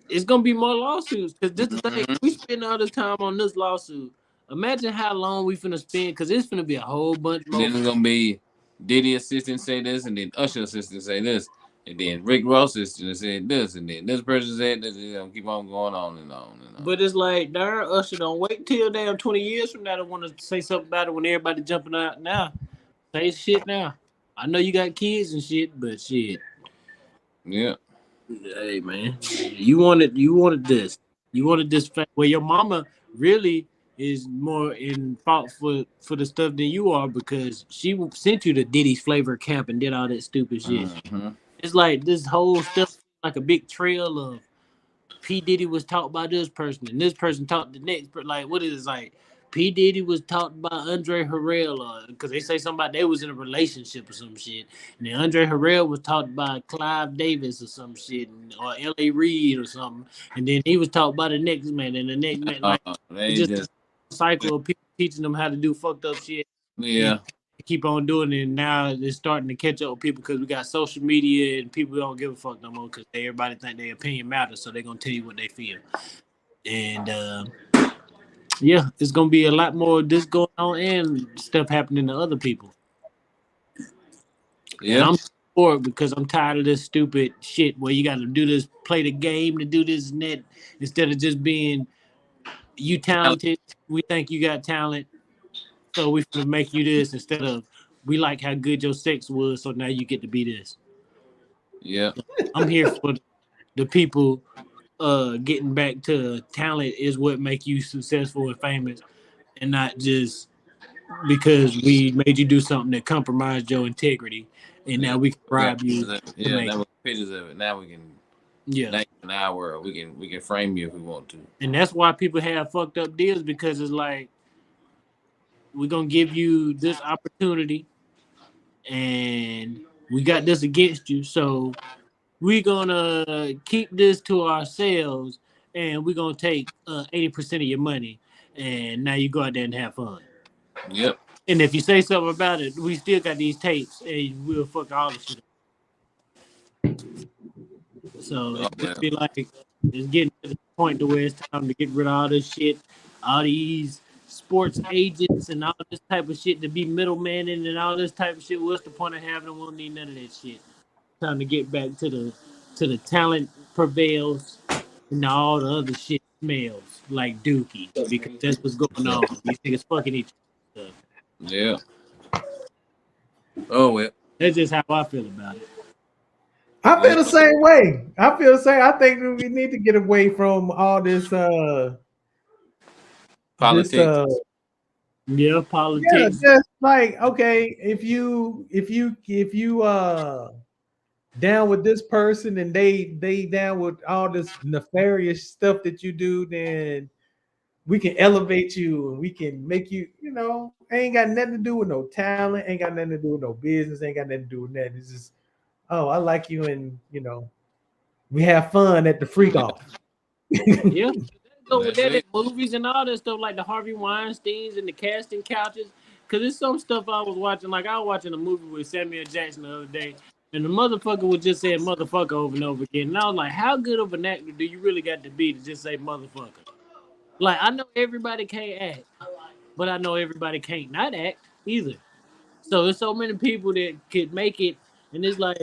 It's gonna be more lawsuits because this the thing.
Mm-hmm.
We spend all this time on this lawsuit. Imagine how long we finna spend because it's finna be a whole bunch more.
Then it's gonna be Diddy assistant say this, and then Usher assistant say this, and then Rick Ross assistant said this, and then this person said this. It's gonna keep on going on and on and on.
But it's like, darn, Usher don't wait till damn 20 years from now to want to say something about it when everybody jumping out now. Say shit now. I know you got kids and shit, but shit.
Yeah,
Hey man, you wanted this. You wanted this fact where your mama really is more in fault for the stuff than you are because she sent you to Diddy's flavor camp and did all that stupid shit.
mm-hmm.
It's like this whole stuff like a big trail of P Diddy was taught by this person, and this person taught the next. Like, what is it like? P Diddy was taught by Andre Harrell, because they say somebody they was in a relationship or some shit, and then Andre Harrell was taught by Clive Davis or some shit, or L.A. Reid or something, and then he was taught by the next man, and the next man. Like, it's
They
just
just
a cycle of people teaching them how to do fucked up shit, and
yeah,
keep on doing it. And now it's starting to catch up with people because we got social media and people don't give a fuck no more because everybody think their opinion matters, so they're gonna tell you what they feel. And yeah, it's gonna be a lot more of this going on and stuff happening to other people. And
yeah,
I'm for it because I'm tired of this stupid shit where you got to do this, play the game to do this and that, instead of just being you talented. We think you got talent, so we gonna make you this instead of we like how good your sex was, so now you get to be this.
yeah,
I'm here for the people getting back to talent is what make you successful and famous, and not just because we made you do something that compromised your integrity and
yeah.
now we can
We got
bribe you
pictures of it.
to
Yeah,
make
now we
it.
got pictures of it. Now we can.
Yeah.
Now in our world, we can frame you if we want to.
And that's why people have fucked up deals because it's like we're gonna give you this opportunity and we got this against you. So we're gonna keep this to ourselves and we're gonna take 80% of your money and now you go out there and have fun.
Yep.
And if you say something about it, we still got these tapes and we'll fuck all the shit up. So
Oh
it's gonna
well.
be like it's getting to the point to where it's time to get rid of all this shit, all these sports agents and all this type of shit to be middlemaning and all this type of shit. What's the point of having them? We don't need none of that shit. Time to get back to the talent prevails and all the other shit smells like dookie because that's what's going
Yeah.
on. These niggas fucking each other.
Yeah. Oh well.
That's just how I feel about it.
I feel
Yeah.
the same way. I feel the same. I think that we need to get away from all this
Politics.
Yeah,
yeah,
politics.
just like okay, if you down with this person and they down with all this nefarious stuff that you do, then we can elevate you and we can make you, ain't got nothing to do with no talent, ain't got nothing to do with no business, ain't got nothing to do with that. It's just, oh, I like you, and we have fun at the freak
Yeah.
off.
Yeah, that go with
That's
that in
it.
movies and all that stuff like the Harvey Weinstein's and the casting couches. Cause there's some stuff I was watching. Like I was watching a movie with Samuel Jackson the other day, and the motherfucker was just saying motherfucker over and over again. And I was like, how good of an actor do you really got to be to just say motherfucker? Like I know everybody can't act, but I know everybody can't not act either. So there's so many people that could make it, and it's like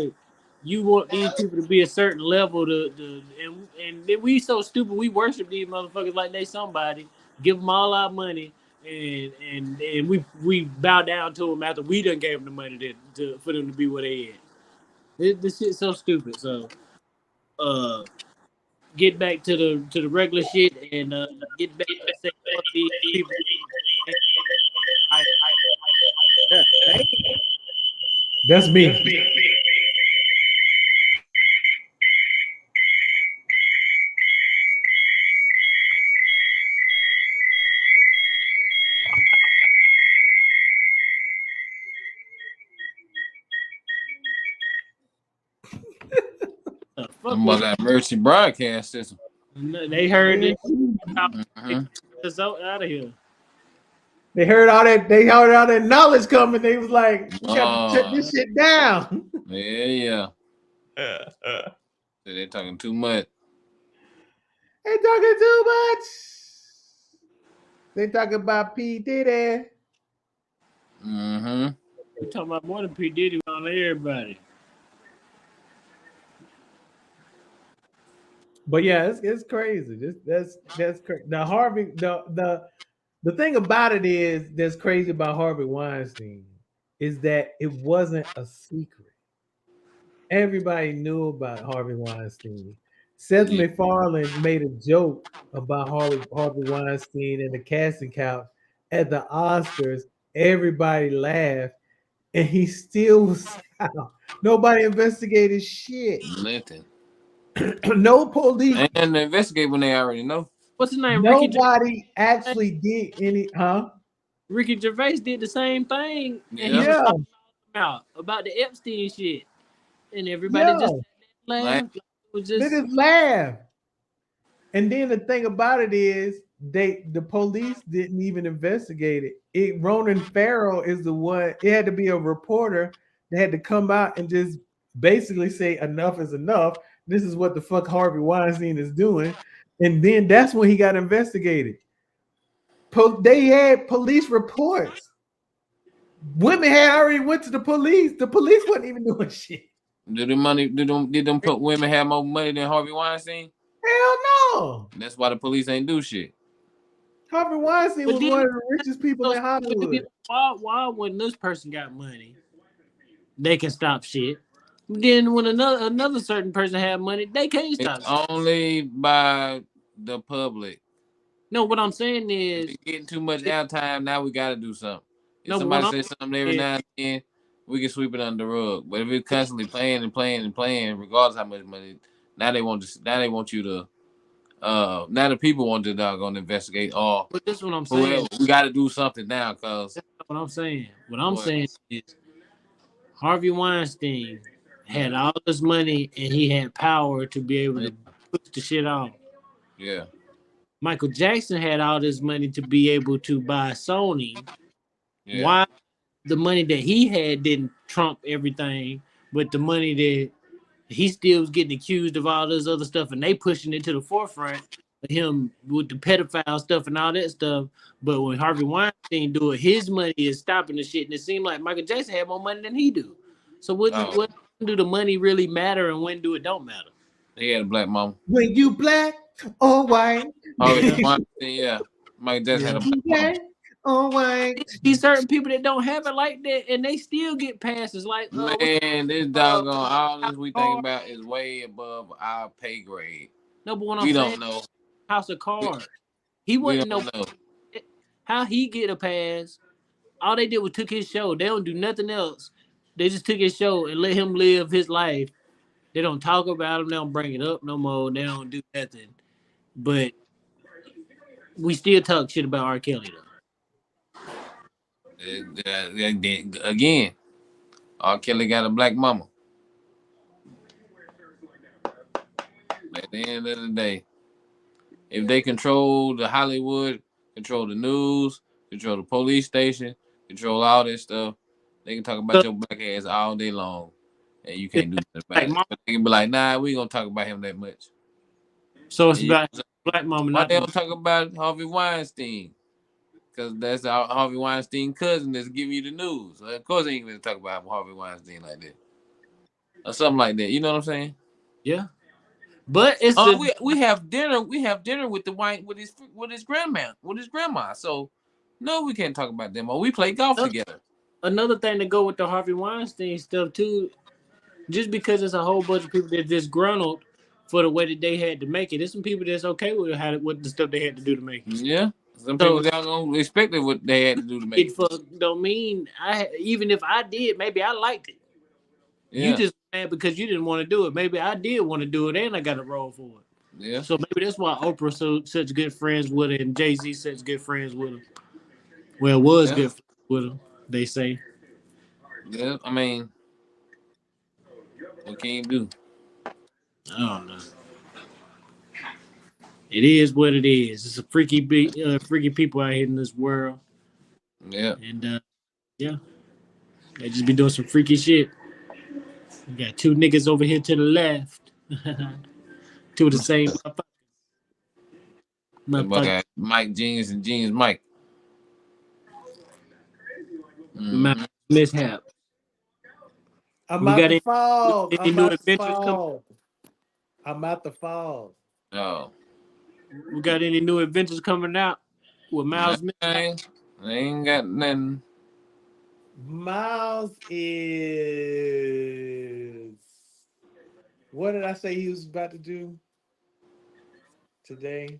you want these people to be a certain level and then we so stupid we worship these motherfuckers like they somebody, give them all our money, and we bow down to them after we done gave them the money for them to be where they at. This shit's so stupid. So uh get back to the regular shit and get back to say fuck these people. Yeah, hey,
That's me.
fuck
I'm about
with
that emergency broadcast system.
they heard it. They
Mm-hmm.
us out of here.
They heard all that. They heard all that knowledge coming. They was like, "We got to shut
Oh,
this shit down."
yeah. They're talking too much.
They talking too much. They talking about P Diddy.
Mm-hmm.
We talking about more than P Diddy on everybody.
But yeah, it's crazy. That's crazy. The Harvey the thing about it is that's crazy about Harvey Weinstein is that it wasn't a secret. Everybody knew about Harvey Weinstein. Seth
Yeah.
MacFarlane made a joke about Harvey Weinstein and the casting couch at the Oscars. Everybody laughed, and he still was out. Nobody investigated shit.
Nothing.
No police.
And investigate when they already know.
What's his name?
Nobody actually did any. Huh?
Ricky Gervais did the same thing, and he
Yeah.
was
Yeah,
talking about the Epstein shit, and everybody just
yeah.
Like,
laughed. It was
They
just
just laugh. And then the thing about it is, the police didn't even investigate it. Ronan Farrow is the one. It had to be a reporter that had to come out and just basically say enough is enough. This is what the fuck Harvey Weinstein is doing, and then that's when he got investigated. They had police reports. Women had already went to the police. The police wasn't even doing shit.
did them put women have more money than Harvey Weinstein?
Hell no.
That's why the police ain't do shit.
Harvey Weinstein
but
was
then
one of the richest people in Hollywood.
why when this person got money, they can stop shit. Then when another certain person have money, they can't
It's
stop shit.
only by the public.
No, what I'm saying
If
is
it's getting too much airtime, now we gotta do something. If
no, but what
somebody
I'm
says something every
saying
now and then, we can sweep it under the rug. But if it's constantly playing and playing and playing, regardless how much money, now they want you to now the people want to doggone investigate or
but this is what I'm
whoever.
saying.
We gotta do something now, cause
That's not what I'm saying. What I'm
what?
saying is Harvey Weinstein had
Mhm.
all this money and he had power to be able to push the shit off.
Yeah,
Michael Jackson had all this money to be able to buy Sony.
yeah.
Why the money that he had didn't trump everything, but the money that he still was getting accused of all this other stuff, and they pushing it to the forefront of him with the pedophile stuff and all that stuff. But when Harvey Weinstein do it, his money is stopping the shit, and it seemed like Michael Jackson had more money than he do. So
Oh,
what do the money really matter, and when do it don't matter?
he had a black mama.
When you black or white,
Harvey
Yeah.
Weinstein, yeah. Michael Jackson had
Yeah.
a black mama.
black or white.
These certain people that don't have it like that, and they still get passes. Like, what's
Man, this
uh,
doggone all
House
this we
of
think
Cards?
about is way above our pay grade.
No, but what I'm
We
saying,
don't know.
House of
We,
Cards. He
we
wasn't no.
don't know.
How he get a pass? All they did was took his show. They don't do nothing else. They just took his show and let him live his life. They don't talk about him. They don't bring it up no more. They don't do nothing. But we still talk shit about R. Kelly though.
Again, R. Kelly got a black mama. At the end of the day, if they control the Hollywood, control the news, control the police station, control all this stuff, they can talk about
So
your black ass all day long, and you
it's
can't do nothing
like
about it. But they can be like, nah, we ain't gonna talk about him that much.
so it's
And you,
about black mama,
why
not
they
the
don't talk about Harvey Weinstein? Because that's our Harvey Weinstein cousin that's giving you the news. Of course, they ain't gonna talk about Harvey Weinstein like that or something like that. You know what I'm saying?
yeah. But it's the
We have dinner. We have dinner with the white with his grandma. So no, we can't talk about them. Or we play golf together.
another thing to go with the Harvey Weinstein stuff too. Just because it's a whole bunch of people that disgruntled for the way that they had to make it. There's some people that's okay with how what the stuff they had to do to make it.
Yeah. Some people
So
don't gonna expect it what they had to do to make
it
it.
fuck don't mean even if I did, maybe I liked it. You
Yeah.
just mad because you didn't want to do it. Maybe I did want to do it and I got a role for it.
Yeah.
So maybe that's why Oprah such good friends with her and Jay-Z such good friends with her. Well, was
Yeah.
good friends with her, they say.
Yeah. I mean, what can you do?
I don't know. It is what it is. It's a freaky people out here in this world,
Yeah.
and yeah, they just be doing some freaky shit. We got two niggas over here to the left, two of the same
That boy
motherfucker.
got Mike Jeans and Jeans Mike.
Mouth
Mm-hmm.
mishap.
I'm
We
out
got
the fall.
any
I'm
new
out the
adventures coming?
fall. I'm out the fall.
Oh.
We got any new adventures coming out with
Nah,
Miles mishap?
I ain't got nothing.
Miles is. What did I say he was about to do today?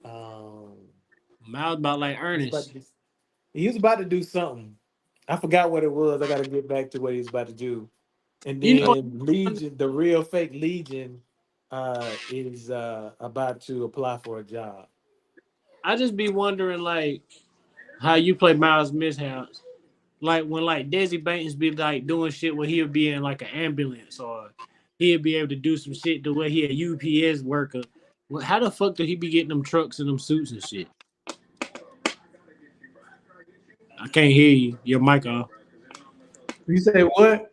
Um,
Miles about like
he was about to
Ernest.
do, he was about to do something. I forgot what it was. I got to get back to what he was about to do. And
You know,
then Legion, the real fake Legion, is about to apply for a job.
I just be wondering like how you play Miles mishaps. Like when like Desi Banks be like doing shit where he'll be in like an ambulance or he'll be able to do some shit the way he a UPS worker. Well, how the fuck did he be getting them trucks and them suits and shit? I can't hear you. Your mic off.
You say what?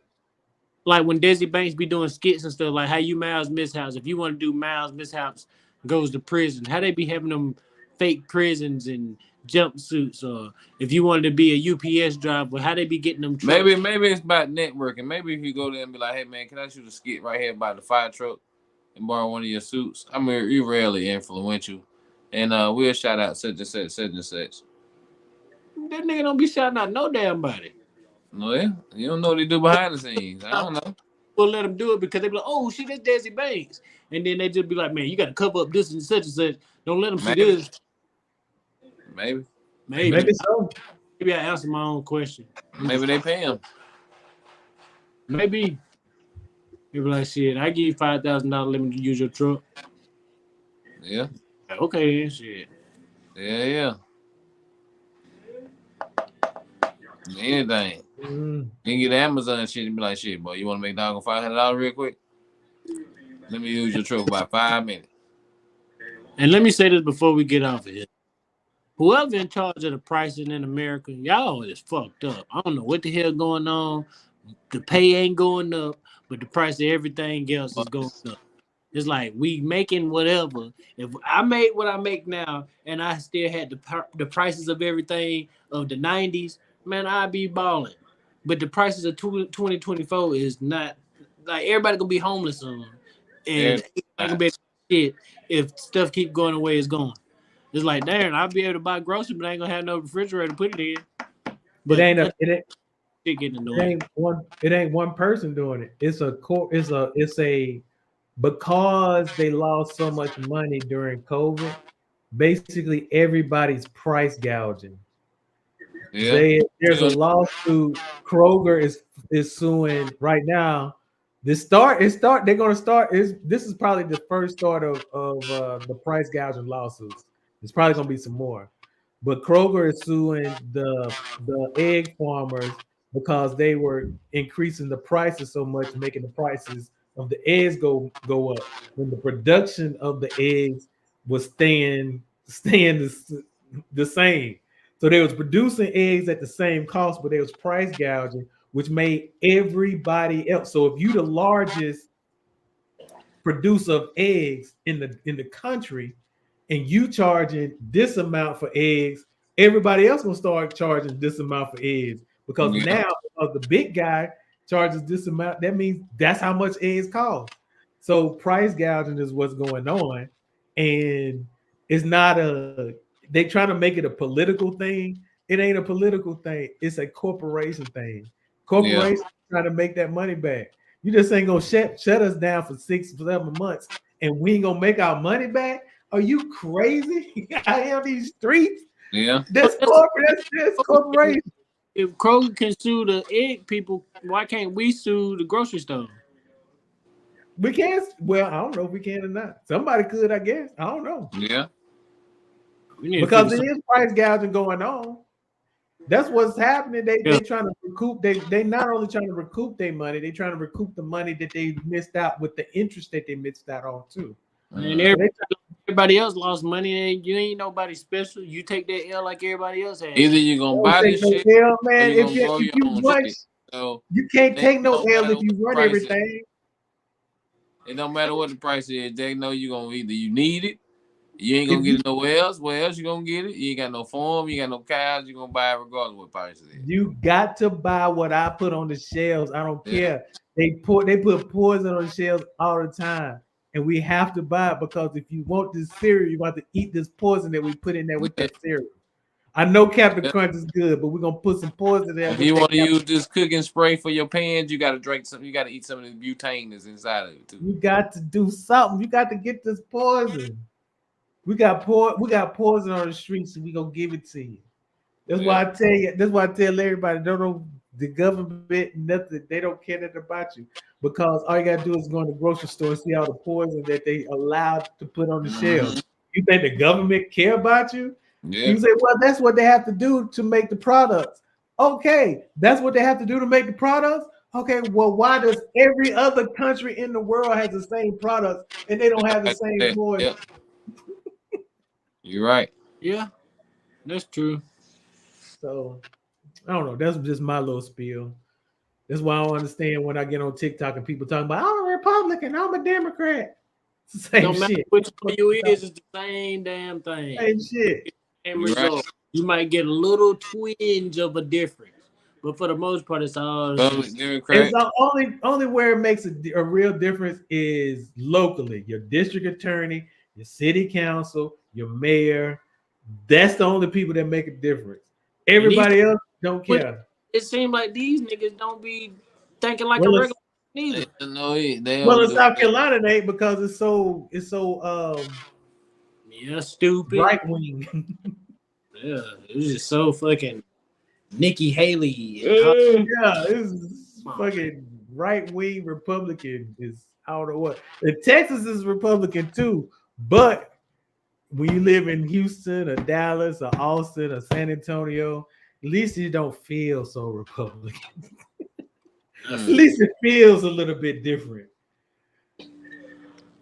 Like when Desi Banks be doing skits and stuff, like how you Miles mishaps. If you want to do Miles mishaps goes to prison, how they be having them fake prisons and jumpsuits, or if you wanted to be a UPS driver, how they be getting them trucks?
Maybe it's about networking. Maybe if you go there and be like, hey man, can I shoot a skit right here by the fire truck and borrow one of your suits? I mean, you're rarely influential. And we'll shout out such and such, such and such.
That nigga don't be shouting out no damn body.
No, yeah. You don't know what they do behind the scenes. I don't know.
We'll let them do it because they be like, oh shit, that's Desi Banks. And then they just be like, man, you got to cover up this and such and such. Don't let them see
Maybe.
this.
Maybe.
Maybe.
Maybe so.
Maybe I answer my own question.
Maybe they pay him.
Maybe. They be like, shit, I give you $5,000, let me use your truck.
Yeah.
Like, okay, then shit.
Yeah, yeah. Anything.
Mm.
You can get Amazon shit and be like, shit, boy, you want to make dog $500 real quick? Let me use your truck for about 5 minutes.
And let me say this before we get off of here. Whoever in charge of the pricing in America, y'all is fucked up. I don't know what the hell going on. The pay ain't going up, but the price of everything else is going up. It's like we making whatever. If I made what I make now, and I still had the prices of everything of the '90s, man, I'd be balling. But the prices of 2024 is not like everybody gonna be homeless soon, and
Everything.
everybody gonna be shit if stuff keep going the way it's going. It's like, damn, I'll be able to buy groceries, but I ain't gonna have no refrigerator to put it in.
It
But
ain't a
that
it ain't,
shit getting
it
annoying.
ain't one it ain't one person doing it. It's a because they lost so much money during COVID. Basically, everybody's price gouging.
Yeah.
There's a lawsuit. Kroger is suing right now. They're going to start is this is probably the first start of the price gouging lawsuits. There's probably going to be some more, but Kroger is suing the egg farmers because they were increasing the prices so much, making the prices of the eggs go up when the production of the eggs was staying the same. So they was producing eggs at the same cost, but they was price gouging, which made everybody else. So if you the largest producer of eggs in the country, and you charging this amount for eggs, everybody else gonna start charging this amount for eggs because
Yeah.
now the big guy charges this amount. That means that's how much eggs cost. So price gouging is what's going on, and it's not a. They trying to make it a political thing. It ain't a political thing. It's a corporation thing.
Yeah.
Corporations trying to make that money back. You just ain't gonna shut us down for 6, 7 months, and we ain't gonna make our money back. Are you crazy? I am these streets.
Yeah.
This corporate, this corporation.
If Kroger can sue the egg people, why can't we sue the grocery store?
We can't. Well, I don't know if we can or not. Somebody could, I guess. I don't know
Yeah.
We need to
because
figure
it
something.
is price gouging going on. That's what's happening. They
Yeah.
they trying to recoup. They not only trying to recoup their money, they trying to recoup the money that they missed out with the interest that they missed out on too.
And
So they
everybody else lost money. And you ain't nobody special. You take that L like everybody else has.
Either you're gonna
don't
buy
take
this
no
shit
L,
or
man.
you're gonna grow
If
your
you
own
run,
shit. So
you can't
they
take no
don't
L
matter
if
what
you
the
run
price is.
everything.
It don't matter what the price is. They know you're gonna either you need it, you ain't
If
gonna get
you
it nowhere else. Where else you gonna get it? You ain't got no farm, you got no cows, you're gonna buy it regardless what price it is.
you got to buy what I put on the shelves. I don't
Yeah.
care. They put poison on the shelves all the time. And we have to buy it because if you want this cereal, you want to eat this poison that we put in there with
Yeah.
that cereal. I know Captain
Yeah.
Crunch is good, but we're gonna put some poison there
If
with
you
that
want to
Captain.
use this cooking spray for your pans, you gotta drink some. You gotta eat some of the butane that's inside of it too.
You got to do something. You got to get this poison. We got poison on the streets, and we gonna give it to you. That's why
Yeah.
I tell you. That's why I tell everybody. Don't know the government nothing. They don't care nothing about you because all you gotta do is go in the grocery store and see all the poison that they allowed to put on the shelves.
Mm-hmm.
You think the government care about you?
Yeah.
You say, well, that's what they have to do to make the products. Okay, that's what they have to do to make the products. Okay, well, why does every other country in the world has the same products and they don't have the same poison?
Yeah. You're right.
Yeah, that's true.
So I don't know. That's just my little spiel. That's why I don't understand when I get on TikTok and people talking about I'm a Republican, I'm a Democrat. It's the same
No matter
shit.
which one you is, it's the same damn thing.
Same shit.
Same
You're right.
result. You might get a little twinge of a difference, but for the most part, it's all the same.
Public
It's
Democrat.
the only where it makes a real difference is locally. Your district attorney, your city council, your mayor. That's the only people that make a difference.
And these,
Everybody else don't care.
it seems like these niggas don't be thinking like a
Well,
regular
it's
neither.
They don't know it. They
well
don't
in
do
South
it.
Carolina, they because it's so
Yeah, stupid.
right wing.
Yeah, it was just so fucking Nikki Haley.
Yeah, it's fucking right wing Republican. Is I don't know what. And Texas is Republican too, but when you live in Houston or Dallas or Austin or San Antonio, at least you don't feel so Republican. At least it feels a little bit different.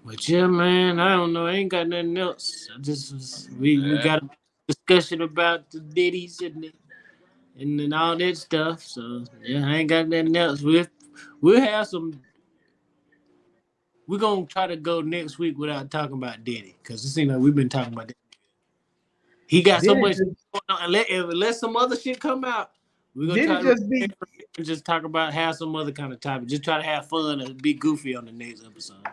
But yeah, man, I don't know. I ain't got nothing else. I just we got a discussion about the ditties and all that stuff. So yeah, I ain't got nothing else. We'll have some. We're gonna try to go next week without talking about Diddy because it seems like we've been talking about that. He got so
Did it
much
just,
going on. Unless some other shit come out, we're gonna
did
try
it
to
just be?
just talk about have some other kind of topic. Just try to have fun and be goofy on the next episode.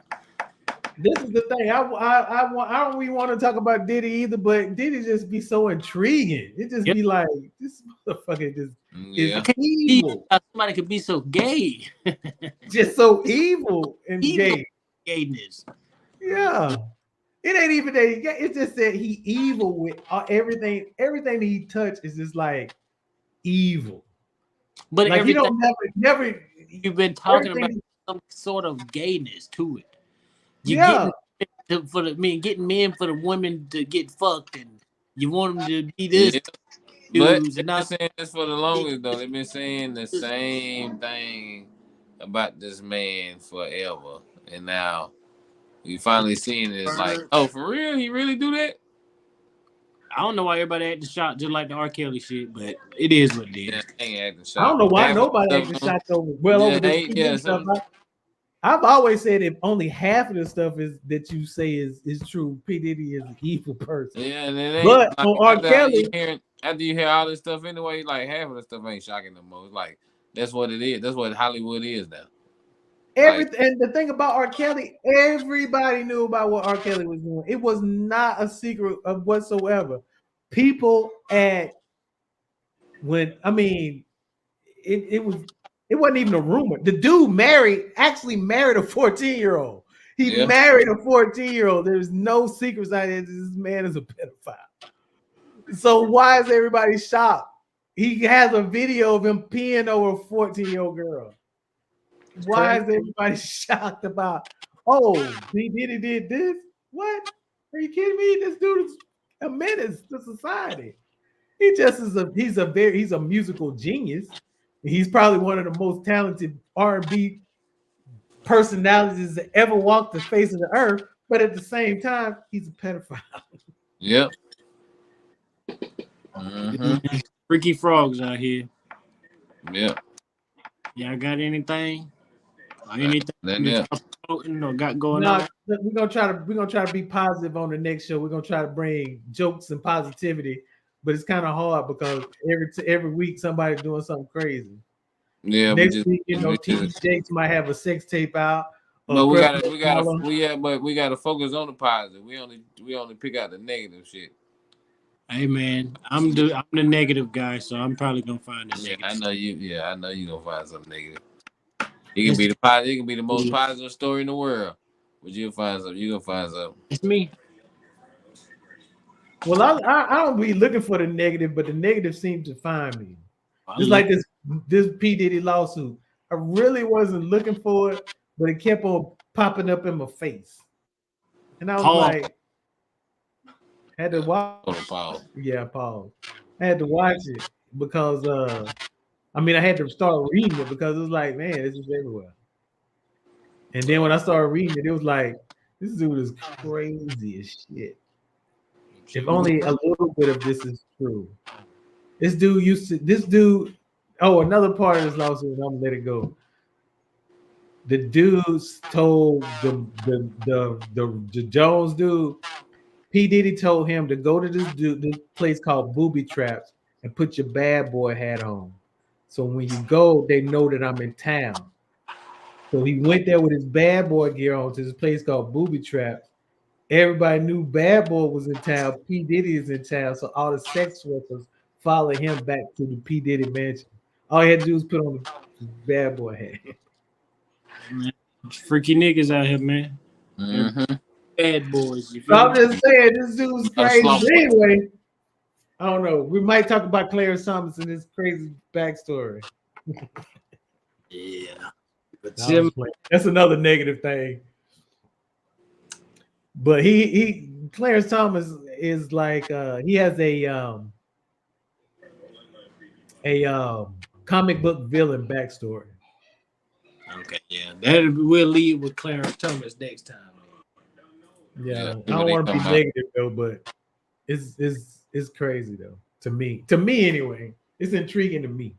This is the thing. I don't even want to talk about Diddy either, but Diddy just be so intriguing. It just
Yep.
be like this motherfucker just
Yeah.
is
I can't see
evil,
how somebody could be so gay.
just so evil and
Evil
gay.
gayness.
Yeah, it ain't even that. It's just that he evil with everything. Everything that he touch is just like evil.
But
Like he
everything
don't never.
you've been talking about
Everything.
some sort of gayness to it. You're
Yeah,
getting men for the women to get fucked, and you want them to be this
Yeah. But
dudes
they've
and
been
not.
saying this for the longest though. They've been saying the same thing about this man forever. And now we finally seeing it. It's like, oh, for real? He really do that?
I don't know why everybody acting shocked just like the R. Kelly shit, but it is what it
Yeah,
is.
I ain't acting
I don't
shocked.
know why
Half of
nobody
the
acting
stuff,
shocked over
yeah,
over this
hey, yeah,
stuff.
some,
I've always said if only half of the stuff is that you say is true, P Diddy is an evil person.
yeah, and it ain't
But
like
on R. Kelly,
after you hear all this stuff anyway, like half of the stuff ain't shocking no more. It's like that's what it is. That's what Hollywood is now. Like,
everything. And the thing about R. Kelly, everybody knew about what R. Kelly was doing. It was not a secret of whatsoever. People at when I mean, it was.
It wasn't even a rumor. The dude actually married a 14-year-old. He
Yeah.
married a 14-year-old. There's no secrets out there. This man is a pedophile. So why is everybody shocked? He has a video of him peeing over a 14-year-old girl. Why is everybody shocked about, oh, he did this? What? Are you kidding me? This dude is a menace to society. He just is he's a musical genius. He's probably one of the most talented R&B personalities that ever walked the face of the earth, but at the same time, he's a pedophile.
Yep. Mm-hmm.
Freaky frogs out here.
Yep.
Y'all got anything? Or anything
Yeah.
got going
No,
on?
we're gonna try to be positive on the next show. We're gonna try to bring jokes and positivity, but it's kind of hard because every week somebody's doing something crazy.
Yeah.
Next week, TD Jakes might have a sex tape out.
But we gotta focus on the positive. We only pick out the negative shit.
Hey man, I'm the negative guy, so I'm probably gonna find the negative.
I know you. Yeah, I know you gonna find something negative. It can be the positive. It can be the most positive story in the world, but you'll find something. You gonna find something.
It's me.
Well, I don't be looking for the negative, but the negative seems to find me. Just like this P. Diddy lawsuit. I really wasn't looking for it, but it kept on popping up in my face. And I was like, had to watch.
Pause.
Yeah, pause. I had to watch it because I had to start reading it because it was like, man, this is everywhere. And then when I started reading it, it was like, this dude is crazy as shit. If only a little bit of this is true. This dude, another part of this lawsuit, and I'm gonna let it go. The dudes told the Jones dude, P. Diddy told him to go to this place called Booby Traps and put your bad boy hat on. So when you go, they know that I'm in town. So he went there with his bad boy gear on to this place called Booby Traps. Everybody knew Bad Boy was in town. P. Diddy is in town. So all the sex workers followed him back to the P. Diddy mansion. All he had to do was put on the Bad Boy hat.
Man, freaky niggas out here, man.
Mm-hmm.
Bad boys.
I'm just saying, this dude's crazy. Anyway, I don't know. We might talk about Clarence Thomas and his crazy backstory.
Yeah. But
that's another negative thing. But Clarence Thomas is like he has a comic book villain backstory.
Okay, yeah, that we'll lead with Clarence Thomas next time.
Yeah, I don't want to be negative though, but it's crazy though to me anyway. It's intriguing to me.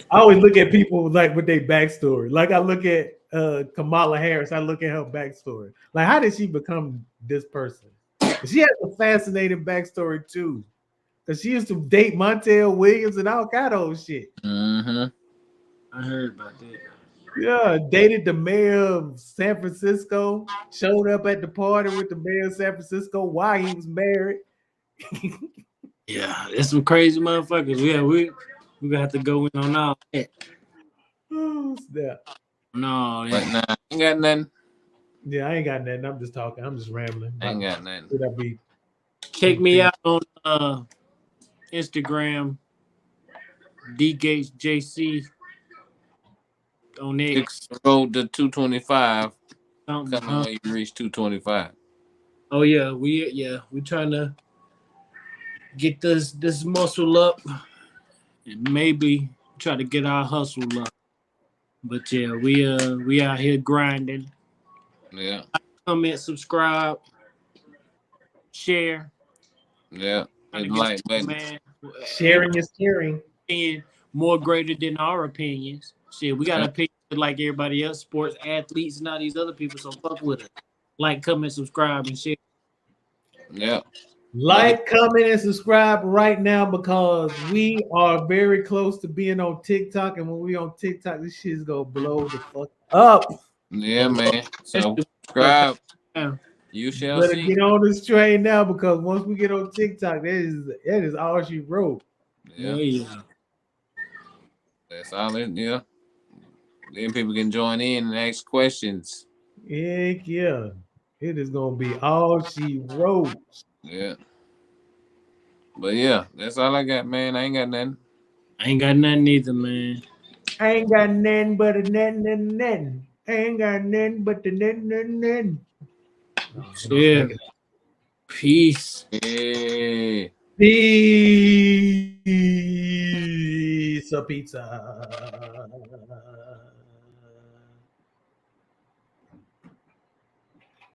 I always look at people like with their backstory. Like I look at Kamala Harris, I look at her backstory. Like, how did she become this person? She has a fascinating backstory too, because she used to date Montel Williams and all kind of old shit.
Mm-hmm.
I heard about that.
Yeah, dated the mayor of San Francisco. Showed up at the party with the mayor of San Francisco while he was married.
Yeah, there's some crazy motherfuckers. Yeah, we gonna have to go in on all that.
Oh, snap.
No,
but nah, I ain't got nothing.
Yeah, I ain't got nothing. I'm just talking. I'm just rambling.
I ain't got nothing.
Check me out on Instagram, DGatesJC on X.
Road to 225. Come on, when you reach 225.
Oh yeah, we trying to get this muscle up and maybe try to get our hustle up. But yeah, we out here grinding.
Yeah.
Comment, subscribe, share.
Yeah. And like,
man.
Sharing is caring.
And more greater than our opinions. Shit, we got opinions like everybody else, sports athletes and all these other people. So fuck with us. Like, comment, subscribe, and share.
Yeah.
Like, comment, and subscribe right now because we are very close to being on TikTok. And when we on TikTok, this shit is gonna blow the fuck up.
Yeah, man. So subscribe. You shall
better
see.
Get on this train now because once we get on TikTok, that is all she wrote.
Yeah.
That's all it. Yeah. Then people can join in and ask questions.
Heck yeah. It is gonna be all she wrote.
Yeah. But yeah, that's all I got, man. I ain't got nothing.
I ain't got nothing either, man.
I ain't got nothing but a nothing. I ain't got nothing but the nothing. No, let me
Yeah.
back it up.
Peace.
Yeah.
Pizza.